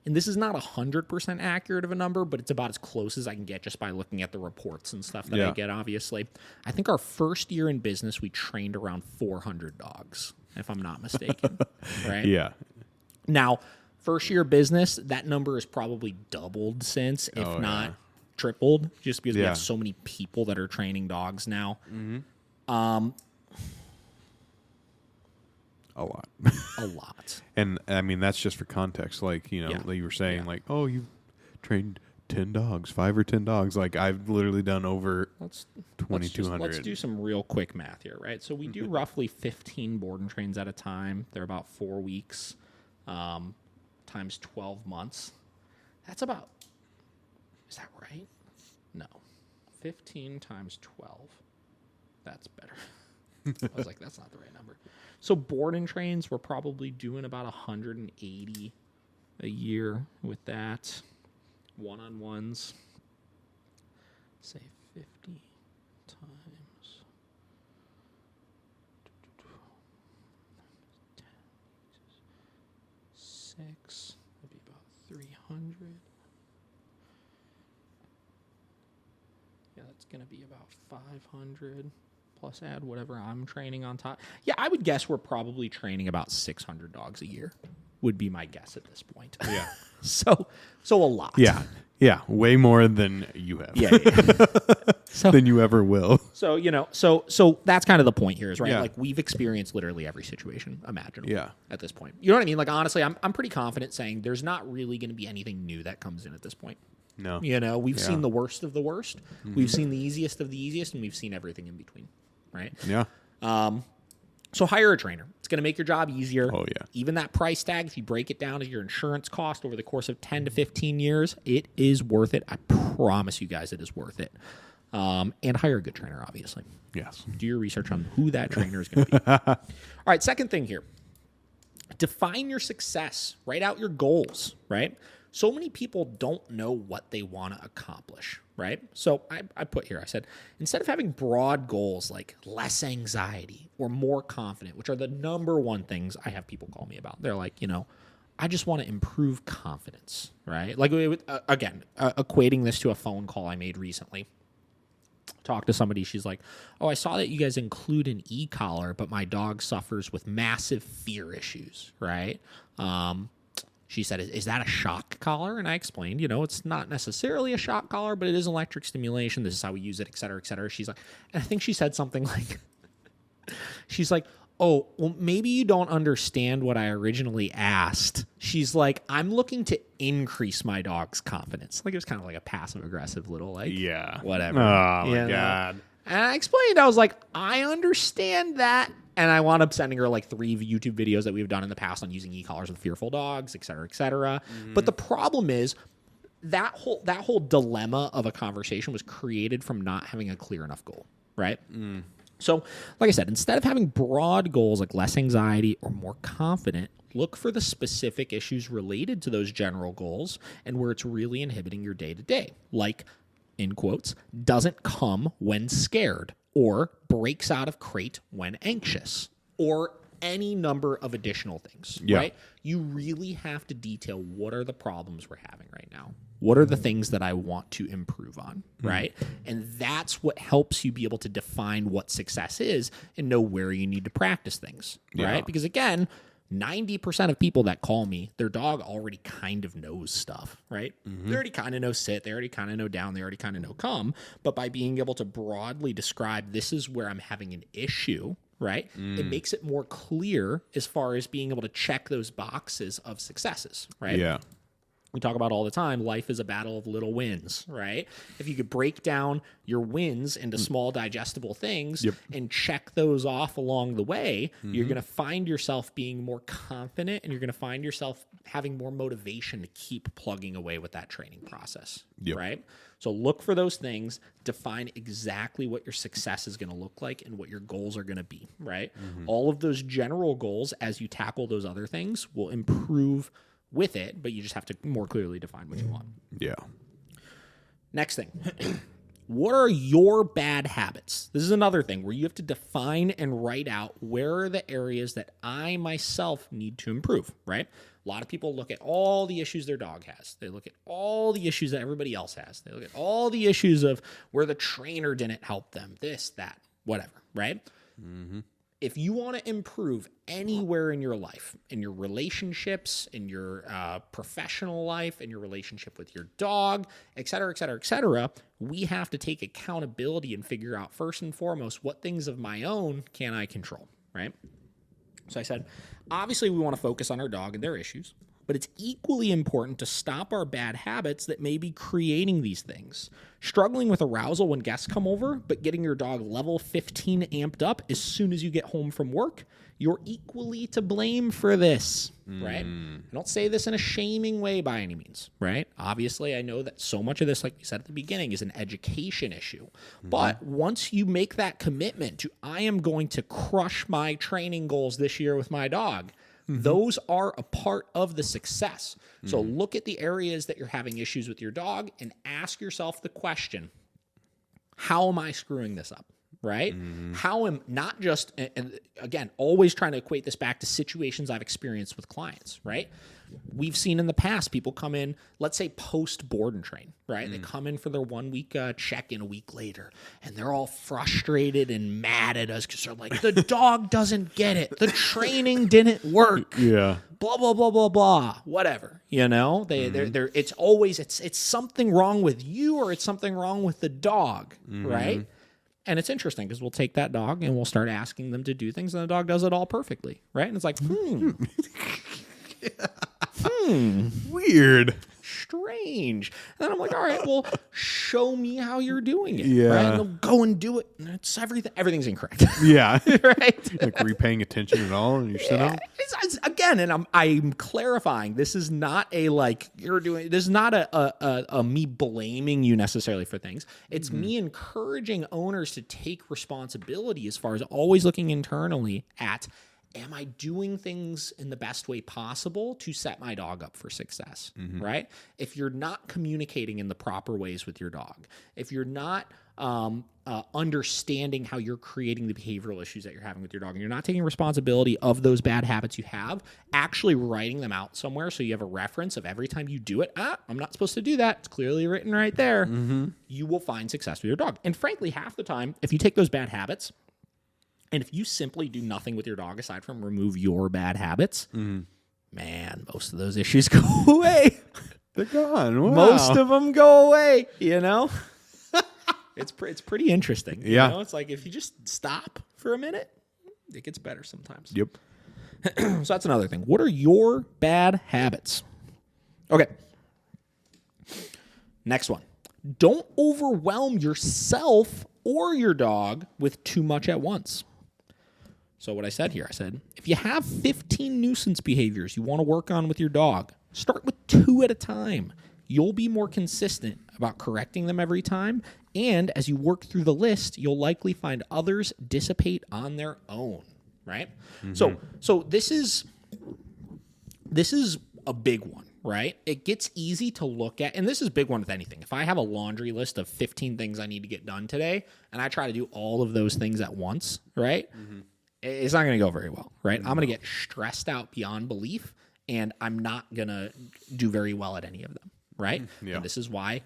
And this is not 100% accurate of a number, but it's about as close as I can get just by looking at the reports and stuff that I get, obviously. I think our first year in business, we trained around 400 dogs, if I'm not mistaken. Right? Yeah. Now, first year business, that number has probably doubled since, if not tripled, just because we have so many people that are training dogs now. A lot. A lot. And I mean, that's just for context. Like, like you were saying, like, oh, you've trained 10 dogs, 5 or 10 dogs. Like, I've literally done over 2,200. Let's do some real quick math here, right? So we do roughly 15 board and trains at a time. They're about 4 weeks times 12 months. That's about, is that right? No. 15 times 12. That's better. I was like, that's not the right number. So board and trains, we're probably doing about 180 a year with that. One-on-ones, say 50 times 10, 6, that'd be about 300. Yeah, that's going to be about 500. Plus add whatever I'm training on top. Yeah, I would guess we're probably training about 600 dogs a year, would be my guess at this point. Yeah. So a lot. Yeah. Yeah. Way more than you have. Yeah. Than you ever will. So, so that's kind of the point here is, right? Yeah. Like, we've experienced literally every situation imaginable at this point. You know what I mean? Like, honestly, I'm pretty confident saying there's not really going to be anything new that comes in at this point. No. We've seen the worst of the worst. We've seen the easiest of the easiest, and we've seen everything in between. Right? Yeah. So hire a trainer. It's going to make your job easier. Oh, yeah. Even that price tag, if you break it down to your insurance cost over the course of 10 to 15 years, it is worth it. I promise you guys it is worth it. And hire a good trainer, obviously. Yes. Do your research on who that trainer is going to be. All right, second thing here. Define your success. Write out your goals, right? So many people don't know what they want to accomplish, right? So I put here, I said, instead of having broad goals like less anxiety or more confident, which are the number one things I have people call me about. They're like, I just want to improve confidence, right? Like, again, equating this to a phone call I made recently. Talked to somebody, she's like, oh, I saw that you guys include an e-collar, but my dog suffers with massive fear issues, right? She said, is that a shock collar? And I explained, it's not necessarily a shock collar, but it is electric stimulation. This is how we use it, et cetera, et cetera. She's like, and I think she said something like, she's like, oh, well, maybe you don't understand what I originally asked. She's like, I'm looking to increase my dog's confidence. Like, it was kind of like a passive-aggressive little, like, whatever. Oh, my God. And I explained, I was like, I understand that And I wound up sending her like 3 YouTube videos that we've done in the past on using e-collars with fearful dogs, et cetera, et cetera. But the problem is that whole dilemma of a conversation was created from not having a clear enough goal, right? So, like I said, instead of having broad goals like less anxiety or more confident, look for the specific issues related to those general goals and where it's really inhibiting your day-to-day, like, in quotes, doesn't come when scared, or breaks out of crate when anxious, or any number of additional things, right? You really have to detail what are the problems we're having right now. What are the things that I want to improve on, right? And that's what helps you be able to define what success is and know where you need to practice things, right? Because again, 90% of people that call me, their dog already kind of knows stuff, right? They already kind of know sit, they already kind of know down, they already kind of know come. But by being able to broadly describe this is where I'm having an issue, right? It makes it more clear as far as being able to check those boxes of successes, right? Yeah. We talk about all the time, life is a battle of little wins, right? If you could break down your wins into small digestible things and check those off along the way, you're going to find yourself being more confident and you're going to find yourself having more motivation to keep plugging away with that training process, right? So look for those things, define exactly what your success is going to look like and what your goals are going to be, right? All of those general goals, as you tackle those other things, will improve with it, but you just have to more clearly define what you want. Yeah. Next thing. What are your bad habits? This is another thing where you have to define and write out where are the areas that I myself need to improve, right? A lot of people look at all the issues their dog has. They look at all the issues that everybody else has. They look at all the issues of where the trainer didn't help them, this, that, whatever, right? If you want to improve anywhere in your life, in your relationships, in your professional life, in your relationship with your dog, et cetera, et cetera, et cetera, we have to take accountability and figure out first and foremost, what things of my own can I control, right? So I said, obviously we want to focus on our dog and their issues, but it's equally important to stop our bad habits that may be creating these things. Struggling with arousal when guests come over, but getting your dog level 15 amped up as soon as you get home from work, you're equally to blame for this, right? I don't say this in a shaming way by any means, right? Obviously, I know that so much of this, like you said at the beginning, is an education issue. But once you make that commitment to, I am going to crush my training goals this year with my dog, those are a part of the success. So look at the areas that you're having issues with your dog and ask yourself the question, how am I screwing this up, right? How am not just, and again, always trying to equate this back to situations I've experienced with clients, right? We've seen in the past people come in, let's say post board and train, right? They come in for their 1 week check-in a week later, and they're all frustrated and mad at us because they're like, the dog doesn't get it. The training didn't work. Yeah. Blah, blah, blah, blah, blah, whatever. You know, they're it's always, it's something wrong with you or it's something wrong with the dog, right? And it's interesting because we'll take that dog and we'll start asking them to do things and the dog does it all perfectly, right? And it's like, Weird. strange. And then I'm like, all right, well, show me how you're doing it. Yeah. Right? And they'll go and do it. And it's everything's incorrect. Yeah. Right? Like, were you paying attention at all? And you're sitting up? It's, again, and I'm clarifying, this is not a like you're doing, this is not a me blaming you necessarily for things. It's me encouraging owners to take responsibility as far as always looking internally at, am I doing things in the best way possible to set my dog up for success, right? If you're not communicating in the proper ways with your dog, if you're not understanding how you're creating the behavioral issues that you're having with your dog, and you're not taking responsibility of those bad habits you have, actually writing them out somewhere so you have a reference of every time you do it, I'm not supposed to do that. It's clearly written right there. You will find success with your dog. And frankly, half the time, if you take those bad habits, and if you simply do nothing with your dog aside from remove your bad habits, man, most of those issues go away. They're gone. Wow. Most of them go away, you know? It's pretty interesting. Yeah. You know? It's like if you just stop for a minute, it gets better sometimes. Yep. So that's another thing. What are your bad habits? Okay. Next one. Don't overwhelm yourself or your dog with too much at once. So what I said here, I said, if you have 15 nuisance behaviors you want to work on with your dog, start with 2 at a time. You'll be more consistent about correcting them every time. And as you work through the list, you'll likely find others dissipate on their own, right? So this is a big one, right? It gets easy to look at, and this is a big one with anything. If I have a laundry list of 15 things I need to get done today, and I try to do all of those things at once, right? It's not going to go very well, right? I'm going to get stressed out beyond belief, and I'm not going to do very well at any of them, right? Yeah. And this is why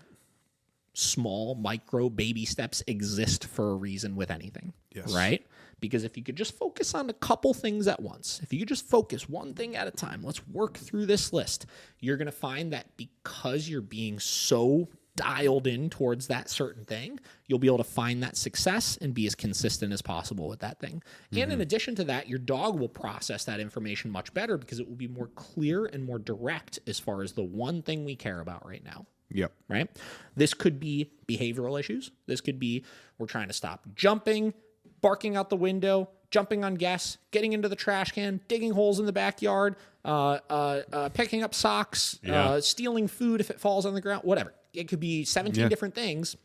small, micro, baby steps exist for a reason with anything, right? Because if you could just focus on a couple things at once, if you could just focus one thing at a time, let's work through this list, you're going to find that because you're being so dialed in towards that certain thing, you'll be able to find that success and be as consistent as possible with that thing. And in addition to that, your dog will process that information much better because it will be more clear and more direct as far as the one thing we care about right now. Yep. Right? This could be behavioral issues. This could be we're trying to stop jumping, barking out the window, jumping on guests, getting into the trash can, digging holes in the backyard, picking up socks, stealing food if it falls on the ground, whatever. It could be 17 different things,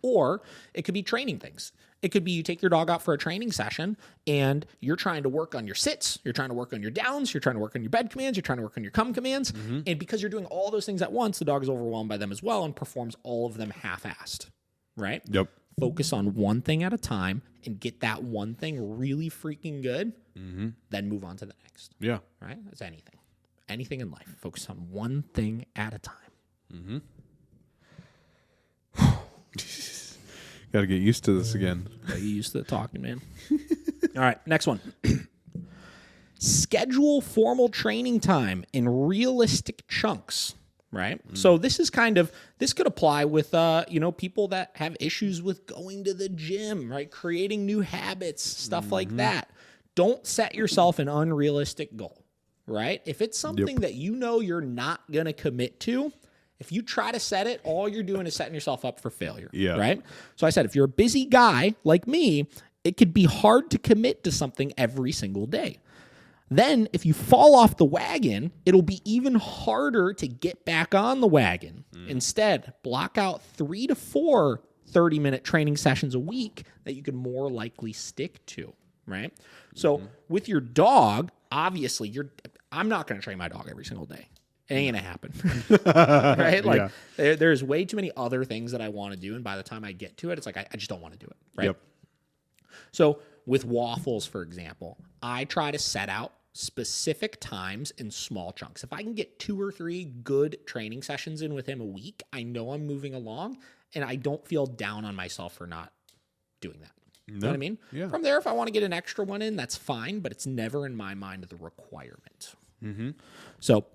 or it could be training things. It could be you take your dog out for a training session and you're trying to work on your sits, you're trying to work on your downs, you're trying to work on your bed commands, you're trying to work on your come commands. And because you're doing all those things at once, the dog is overwhelmed by them as well and performs all of them half-assed, right? Yep. Focus on one thing at a time and get that one thing really freaking good, then move on to the next. Yeah. Right? That's anything. Anything in life. Focus on one thing at a time. Got to get used to this again. Get used to the talking, man. All right, next one. Schedule formal training time in realistic chunks, right? So this is this could apply with, people that have issues with going to the gym, right? Creating new habits, stuff like that. Don't set yourself an unrealistic goal, right? If it's something that you know you're not going to commit to, if you try to set it, all you're doing is setting yourself up for failure, right? So I said, if you're a busy guy like me, it could be hard to commit to something every single day. Then if you fall off the wagon, it'll be even harder to get back on the wagon. Instead, block out 3 to 4 30-minute training sessions a week that you can more likely stick to, right? So with your dog, obviously, I'm not going to train my dog every single day. It ain't gonna happen, right? Like there's way too many other things that I want to do, and by the time I get to it, it's like I just don't want to do it, right? So with waffles, for example, I try to set out specific times in small chunks. If I can get 2 or 3 good training sessions in with him a week, I know I'm moving along, and I don't feel down on myself for not doing that. You know what I mean? Yeah. From there, if I want to get an extra one in, that's fine, but it's never in my mind the requirement. So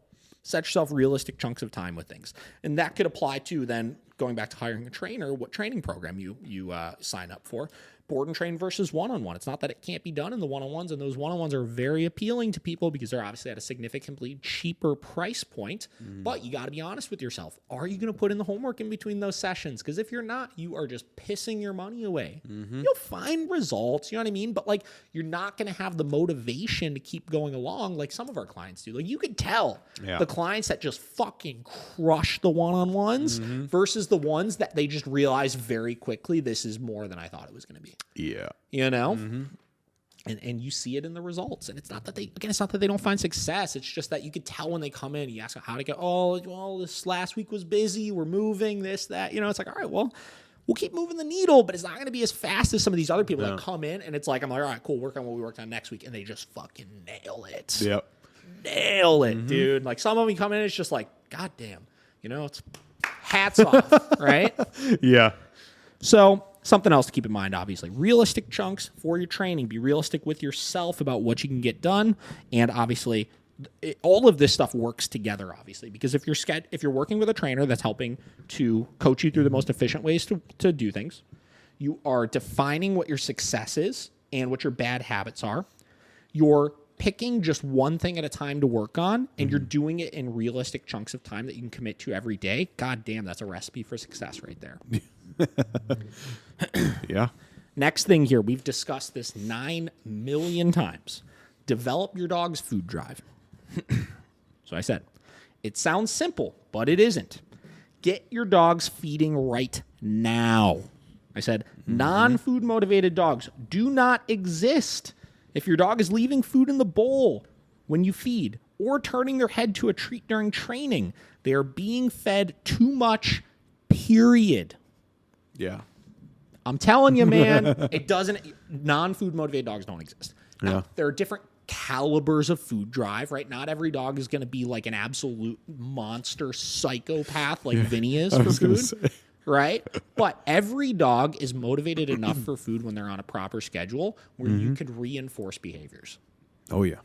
set yourself realistic chunks of time with things. And that could apply to then going back to hiring a trainer, what training program you sign up for. Board and train versus one-on-one. It's not that it can't be done in the one-on-ones, and those one-on-ones are very appealing to people because they're obviously at a significantly cheaper price point. But you got to be honest with yourself. Are you going to put in the homework in between those sessions? Because if you're not, you are just pissing your money away. You'll find results, you know what I mean? But like, you're not going to have the motivation to keep going along like some of our clients do. Like, you could tell the clients that just fucking crush the one-on-ones versus the ones that they just realize very quickly, this is more than I thought it was going to be. Yeah. You know? And you see it in the results. And it's not that they don't find success. It's just that you could tell when they come in, you ask them how to go, oh, well, this last week was busy. We're moving this, that, it's like, all right, well, we'll keep moving the needle, but it's not going to be as fast as some of these other people that come in. And it's like, I'm like, all right, cool. Work on what we worked on next week. And they just fucking nail it. Nail it, dude. Like, some of them come in, it's just like, God damn, it's hats off, right? Yeah. So something else to keep in mind, obviously. Realistic chunks for your training. Be realistic with yourself about what you can get done. And obviously, all of this stuff works together, obviously. Because if you're working with a trainer that's helping to coach you through the most efficient ways to do things, you are defining what your success is and what your bad habits are. You're picking just one thing at a time to work on, and you're doing it in realistic chunks of time that you can commit to every day. God damn, that's a recipe for success right there. Yeah. Next thing here, we've discussed this 9 million times. Develop your dog's food drive. So I said, it sounds simple, but it isn't. Get your dogs feeding right now. I said, non-food motivated dogs do not exist. If your dog is leaving food in the bowl when you feed or turning their head to a treat during training, they are being fed too much, period. Yeah. I'm telling you, man, it doesn't. Non-food motivated dogs don't exist. Now, there are different calibers of food drive, right? Not every dog is going to be like an absolute monster psychopath like Vinny is for food, right? But every dog is motivated enough for food when they're on a proper schedule where you could reinforce behaviors. Oh, yeah.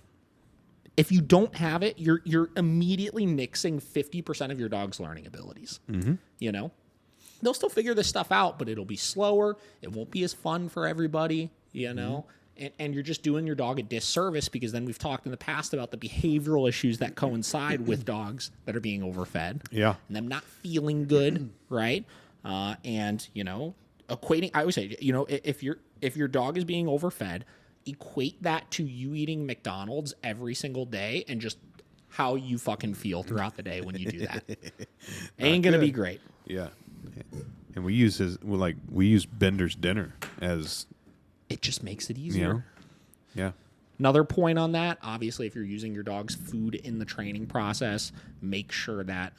If you don't have it, you're immediately nixing 50% of your dog's learning abilities. You know? They'll still figure this stuff out, but it'll be slower. It won't be as fun for everybody, you know? And you're just doing your dog a disservice because then we've talked in the past about the behavioral issues that coincide with dogs that are being overfed. Yeah. And them not feeling good, right? And, you know, equating, I always say, you know, if your dog is being overfed, equate that to you eating McDonald's every single day and just how you fucking feel throughout the day when you do that. Ain't going to be great. Yeah. And we use Bender's dinner as... It just makes it easier. Yeah. Another point on that, obviously, if you're using your dog's food in the training process, make sure that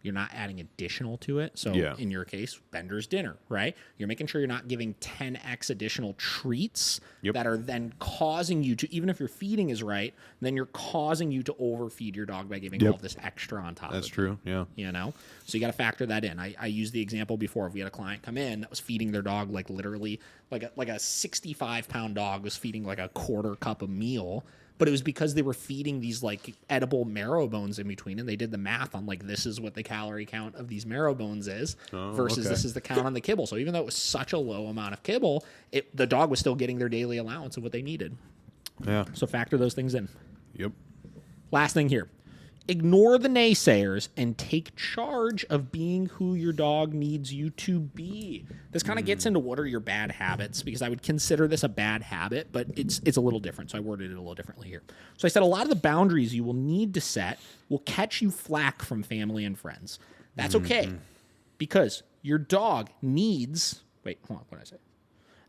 you're not adding additional to it. So in your case, Bender's dinner, right? You're making sure you're not giving 10x additional treats that are then causing you to, even if your feeding is right, then you're causing you to overfeed your dog by giving all this extra on top. That's of it. true, yeah. You know? So you got to factor that in. I used the example before of we had a client come in that was feeding their dog like literally like a 65-pound dog was feeding like a quarter cup of meal. But it was because they were feeding these like edible marrow bones in between, and they did the math on like this is what the calorie count of these marrow bones is versus this is the count on the kibble. So even though it was such a low amount of kibble, the dog was still getting their daily allowance of what they needed. Yeah. So factor those things in. Yep. Last thing here. Ignore the naysayers and take charge of being who your dog needs you to be. This kind of gets into what are your bad habits, because I would consider this a bad habit, but it's a little different, so I worded it a little differently here. So I said a lot of the boundaries you will need to set will catch you flack from family and friends. That's okay, because your dog needs... Wait, hold on, what did I say?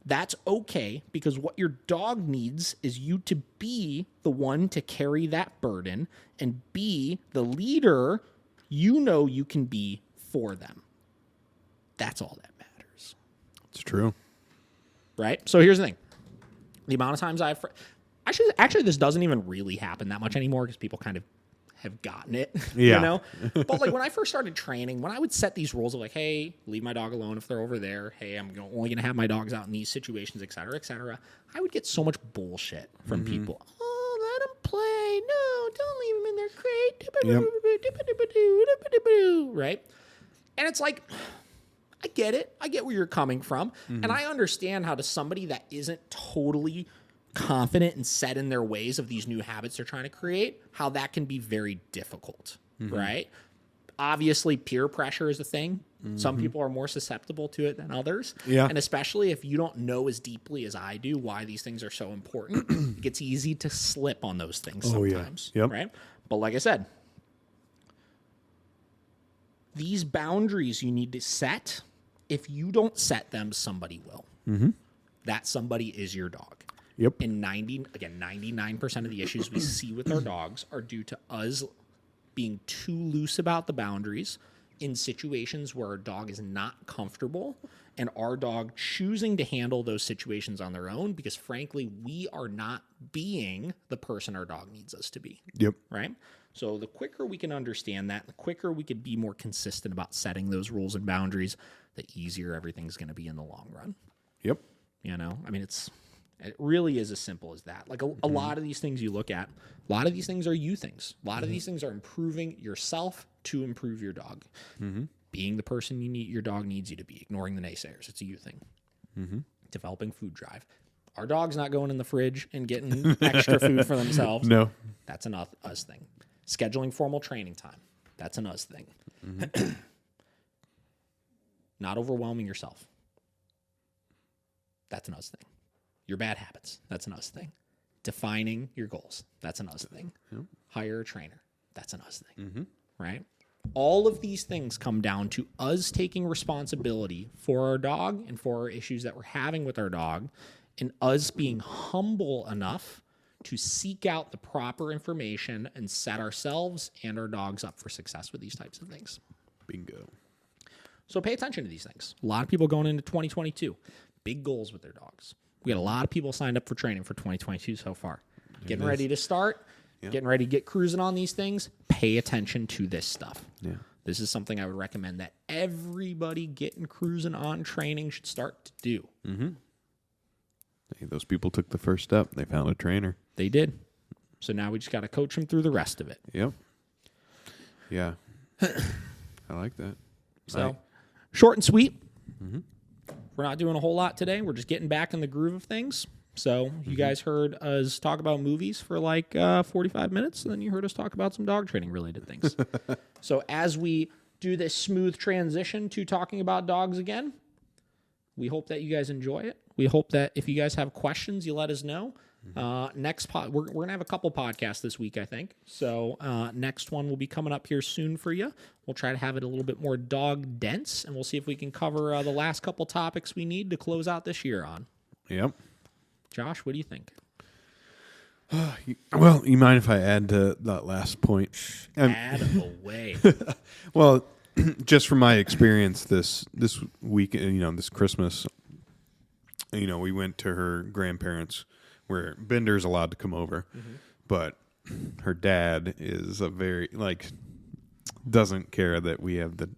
That's okay, because what your dog needs is you to be the one to carry that burden and be the leader you know you can be for them. That's all that matters. It's true. Right? So here's the thing. The amount of times I've... Actually, this doesn't even really happen that much anymore because people kind of have gotten it, Yeah. you know? But like when I first started training, when I would set these rules of like, hey, leave my dog alone if they're over there. Hey, I'm only going to have my dogs out in these situations, et cetera, I would get so much bullshit from people. Oh, let them play. No, don't leave them in their crate. Right? And it's like, I get it. I get where you're coming from. And I understand how to somebody that isn't totally confident and set in their ways of these new habits they're trying to create, how that can be very difficult, right? Obviously, peer pressure is a thing. Some people are more susceptible to it than others. Yeah. And especially if you don't know as deeply as I do why these things are so important, it gets easy to slip on those things sometimes, right? But like I said, these boundaries you need to set. If you don't set them, somebody will. That somebody is your dog. Yep. And 99% of the issues we see with our dogs are due to us being too loose about the boundaries in situations where our dog is not comfortable and our dog choosing to handle those situations on their own because, frankly, we are not being the person our dog needs us to be. Yep. Right? So the quicker we can understand that, the quicker we could be more consistent about setting those rules and boundaries, the easier everything's going to be in the long run. Yep. You know, I mean, it really is as simple as that. Like a lot of these things you look at, a lot of these things are you things. A lot of these things are improving yourself to improve your dog. Being the person your dog needs you to be, ignoring the naysayers. It's a you thing. Developing food drive. Our dog's not going in the fridge and getting extra food for themselves. No. That's an us thing. Scheduling formal training time. That's an us thing. Not overwhelming yourself. That's an us thing. Your bad habits, that's an us thing. Defining your goals, that's an us thing. Yep. Hire a trainer, that's an us thing, Mm-hmm. right? All of these things come down to us taking responsibility for our dog and for our issues that we're having with our dog, and us being humble enough to seek out the proper information and set ourselves and our dogs up for success with these types of things. Bingo. So pay attention to these things. A lot of people going into 2022, big goals with their dogs. We got a lot of people signed up for training for 2022 so far. Getting ready to start, getting ready to get cruising on these things. Pay attention to this stuff. Yeah. This is something I would recommend that everybody getting cruising on training should start to do. Mm-hmm. Hey, those people took the first step. They found a trainer. They did. So now we just got to coach them through the rest of it. Yep. Yeah. I like that. So short and sweet. Mm-hmm. We're not doing a whole lot today. We're just getting back in the groove of things. So you guys heard us talk about movies for like 45 minutes, and then you heard us talk about some dog training related things. So as we do this smooth transition to talking about dogs again, we hope that you guys enjoy it. We hope that if you guys have questions, you let us know. Next we're going to have a couple podcasts this week, I think. So next one will be coming up here soon for you. We'll try to have it a little bit more dog dense, and we'll see if we can cover the last couple topics we need to close out this year on. Yep. Josh, what do you think? Well, you mind if I add to that last point? Add away. Well, just from my experience this week, this Christmas, we went to her grandparents where Bender's allowed to come over, but her dad is a very, doesn't care that we have the,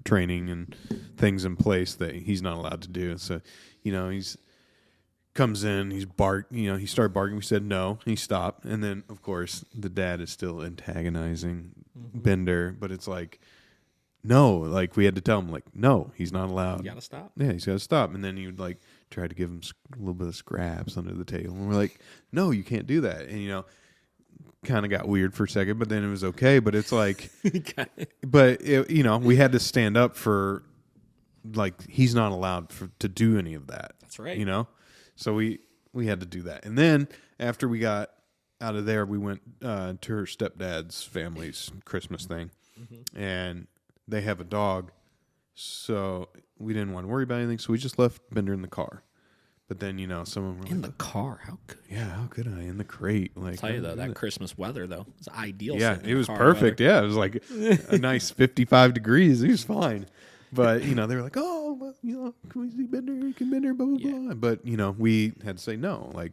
training and things in place that he's not allowed to do. So, he's comes in, he started barking. We said no, he stopped. And then, of course, the dad is still antagonizing Bender, but it's like, no, we had to tell him, no, he's not allowed. You got to stop. Yeah, he's got to stop. And then he would, try to give him a little bit of scraps under the table. And we're like, no, you can't do that. And, kind of got weird for a second, but then it was okay. But it's we had to stand up for, he's not allowed to do any of that. That's right. So we had to do that. And then after we got out of there, we went to her stepdad's family's Christmas thing. And they have a dog. So we didn't want to worry about anything. So we just left Bender in the car. But then, some of them were in the car. How could you? Yeah, how could I? In the crate. I'll tell you, though, that Christmas weather, though, was ideal. Yeah, it was perfect. Weather. Yeah, it was a nice 55 degrees. It was fine. But, they were like, oh, well, can we see Bender? Can Bender, blah, blah, blah. But, we had to say no. We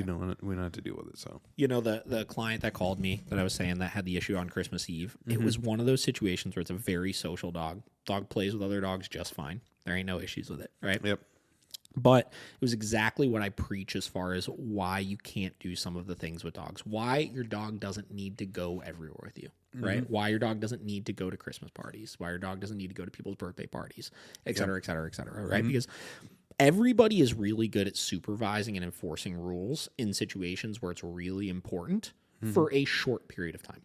don't have to deal with it. So, the client that called me that I was saying that had the issue on Christmas Eve, it was one of those situations where it's a very social dog. Dog plays with other dogs just fine. There ain't no issues with it, right? Yep. But it was exactly what I preach as far as why you can't do some of the things with dogs. Why your dog doesn't need to go everywhere with you, right? Why your dog doesn't need to go to Christmas parties. Why your dog doesn't need to go to people's birthday parties, et cetera, et cetera, et cetera, right? Because everybody is really good at supervising and enforcing rules in situations where it's really important for a short period of time.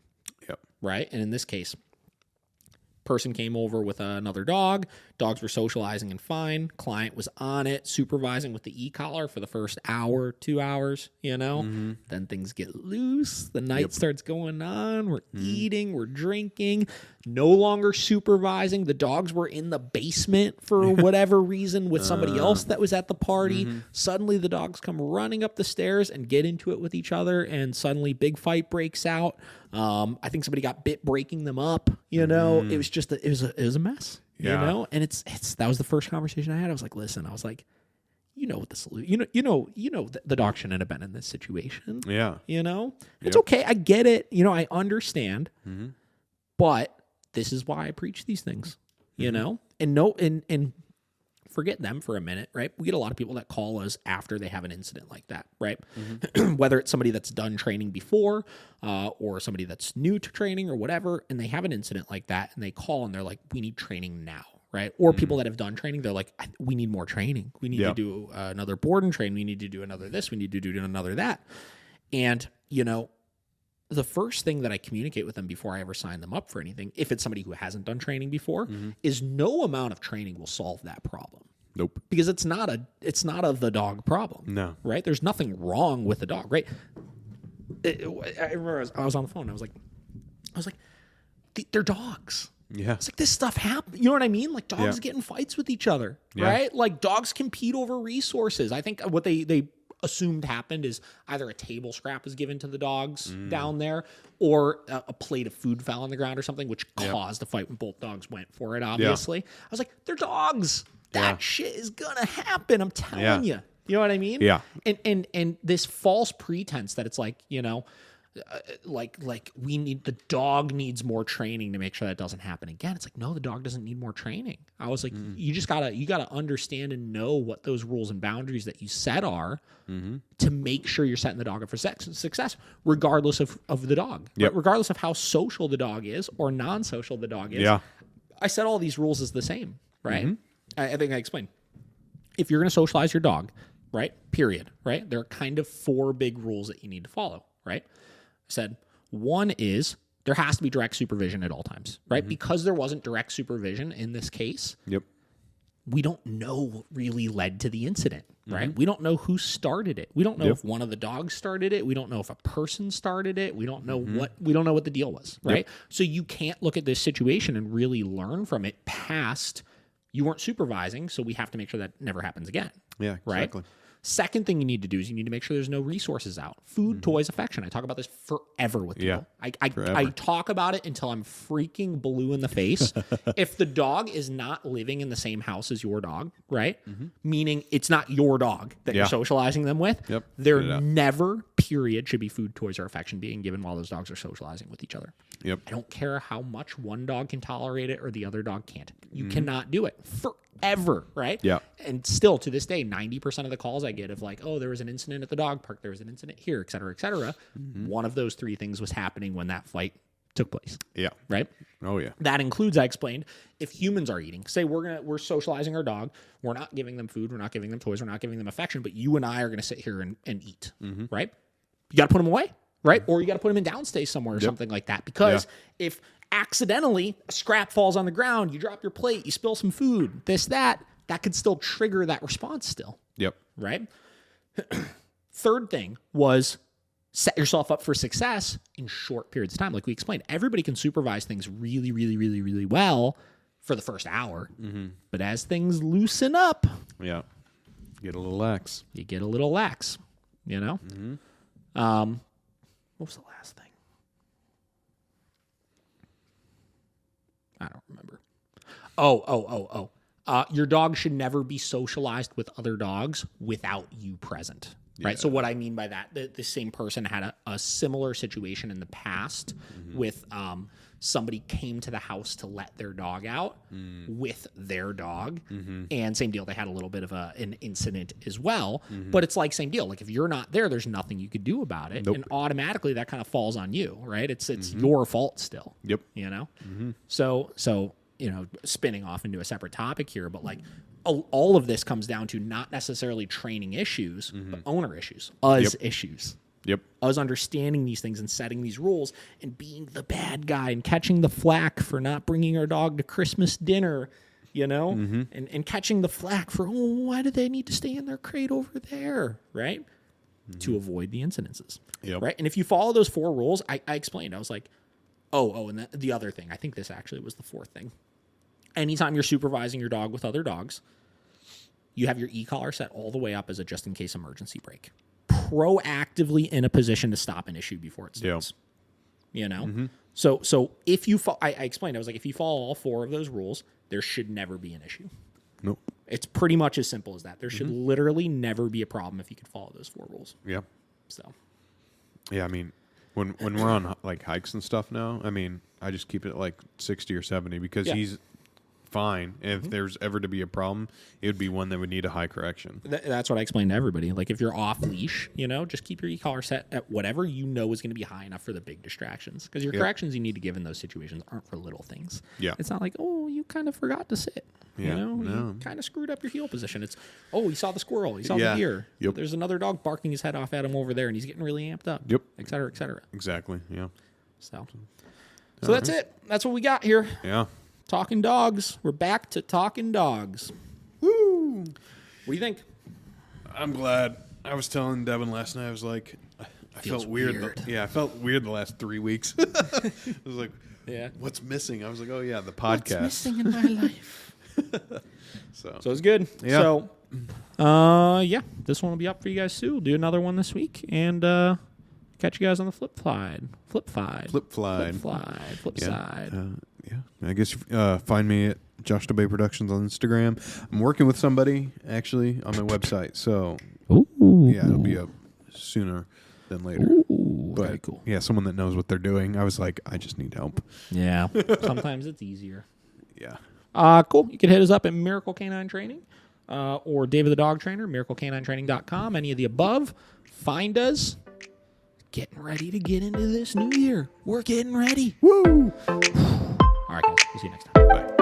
Yep. Right? And in this case, person came over with another dog. Dogs were socializing and fine. Client was on it, supervising with the e-collar for the first hour, 2 hours, Then things get loose. The night starts going on. We're eating. We're drinking. No longer supervising. The dogs were in the basement for whatever reason with somebody else that was at the party. Suddenly the dogs come running up the stairs and get into it with each other, and suddenly big fight breaks out. I think somebody got bit breaking them up. It was just it was a mess. And it's that was the first conversation I had. I was like, listen, what the solution, the dog shouldn't have been in this situation. Yeah. It's okay. I get it. I understand, but this is why I preach these things, and forget them for a minute, right? We get a lot of people that call us after they have an incident like that, right? Whether it's somebody that's done training before or somebody that's new to training or whatever, and they have an incident like that, and they call and they're like, we need training now, right? Or people that have done training, they're like, we need more training. We need to do another board and train. We need to do another this. We need to do another that. And, the first thing that I communicate with them before I ever sign them up for anything, if it's somebody who hasn't done training before, is no amount of training will solve that problem. Nope. Because it's not a the dog problem. No. Right? There's nothing wrong with the dog, right? I remember I was on the phone. I was like, they're dogs. Yeah. It's like this stuff happens. You know what I mean? Like dogs get in fights with each other, right? Like dogs compete over resources. I think what they assumed happened is either a table scrap was given to the dogs down there, or a plate of food fell on the ground or something, which caused a fight when both dogs went for it, obviously. I was like, they're dogs. That shit is gonna happen. I'm telling you. You know what I mean? Yeah. And this false pretense that it's like, you know, like the dog needs more training to make sure that doesn't happen again. It's like, no, the dog doesn't need more training. I was like, you gotta understand and know what those rules and boundaries that you set are to make sure you're setting the dog up for success, regardless of the dog, right? Regardless of how social the dog is or non-social the dog is. Yeah. I set all these rules as the same, right? I think I explained. If you're going to socialize your dog, right? Period, right? There are kind of 4 big rules that you need to follow, right? I said, one is there has to be direct supervision at all times, right? Because there wasn't direct supervision in this case, we don't know what really led to the incident, right? We don't know who started it. We don't know if one of the dogs started it. We don't know if a person started it. We don't know what the deal was, right? So you can't look at this situation and really learn from it past you weren't supervising, so we have to make sure that never happens again. Yeah, exactly. Right? Second thing you need to do is you need to make sure there's no resources out. Food, toys, affection. I talk about this forever with people. I talk about it until I'm freaking blue in the face. If the dog is not living in the same house as your dog, right? Meaning it's not your dog that you're socializing them with, there never, period, should be food, toys, or affection being given while those dogs are socializing with each other. I don't care how much one dog can tolerate it or the other dog can't. You cannot do it forever, right? And still to this day, 90% of the calls I get of like, oh, there was an incident at the dog park, there was an incident here, et cetera, et cetera. One of those 3 things was happening when that fight took place. Right? Oh yeah. That includes, I explained, if humans are eating, say we're socializing our dog, we're not giving them food, we're not giving them toys, we're not giving them affection, but you and I are going to sit here and eat, right? You got to put them away, right? Or you got to put them in downstay somewhere or something like that. Because if accidentally a scrap falls on the ground, you drop your plate, you spill some food, that could still trigger that response still. Right? Third thing was set yourself up for success in short periods of time. Like we explained, everybody can supervise things really, really, really, really well for the first hour. But as things loosen up, you get a little lax. You know? What was the last thing? I don't remember. Your dog should never be socialized with other dogs without you present. Right. So what I mean by that, the same person had a similar situation in the past with somebody came to the house to let their dog out with their dog. And same deal. They had a little bit of an incident as well. But it's like same deal. Like if you're not there, there's nothing you could do about it. And automatically that kind of falls on you. Right. It's your fault still. You know? So, you know, spinning off into a separate topic here, but like all of this comes down to not necessarily training issues, but owner issues, issues. Us understanding these things and setting these rules and being the bad guy and catching the flack for not bringing our dog to Christmas dinner, you know, and catching the flack for, why do they need to stay in their crate over there, right? To avoid the incidences, right? And if you follow those 4 rules, I explained, I was like, and the other thing, I think this actually was the 4th thing. Anytime you're supervising your dog with other dogs, you have your e-collar set all the way up as a just-in-case emergency brake. Proactively in a position to stop an issue before it starts. You know? So if you I explained, I was like, if you follow all 4 of those rules, there should never be an issue. Nope. It's pretty much as simple as that. There should literally never be a problem if you could follow those 4 rules. So. Yeah, I mean, when we're on like hikes and stuff now, I mean, I just keep it at like 60 or 70 because he's fine. If there's ever to be a problem, it would be one that would need a high correction. That's what I explained to everybody. Like if you're off leash, you know, just keep your e-collar set at whatever you know is going to be high enough for the big distractions. Because your corrections you need to give in those situations aren't for little things. It's not like, you kind of forgot to sit. You know, you kind of screwed up your heel position. It's, he saw the squirrel, he saw the deer. There's another dog barking his head off at him over there, and he's getting really amped up. Et cetera, et cetera. Exactly. So that's it. That's what we got here. Yeah. Talking dogs. We're back to talking dogs. Woo! Woo! What do you think? I'm glad. I was telling Devin last night, I was like, I Feels felt weird. weird. I felt weird the last 3 weeks. I was like, Yeah. what's missing? I was like, oh, yeah, the podcast. What's missing in my life? So So it's good. Yeah. So, yeah, this one will be up for you guys too. We'll do another one this week, and catch you guys on the flip side. Flip side. Flip side. Yeah. I guess find me at Josh DeBay Productions on Instagram. I'm working with somebody, actually, on my website. So, Ooh. yeah, it'll be up sooner than later. Ooh, But, very cool. yeah, someone that knows what they're doing. I was like, I just need help. Yeah. Sometimes it's easier. Yeah. Cool. You can hit us up at Miracle Canine Training or David the Dog Trainer, miraclecaninetraining.com, any of the above. Find us. Getting ready to get into this new year. We're getting ready. Woo! All right, guys. We'll see you next time. Bye.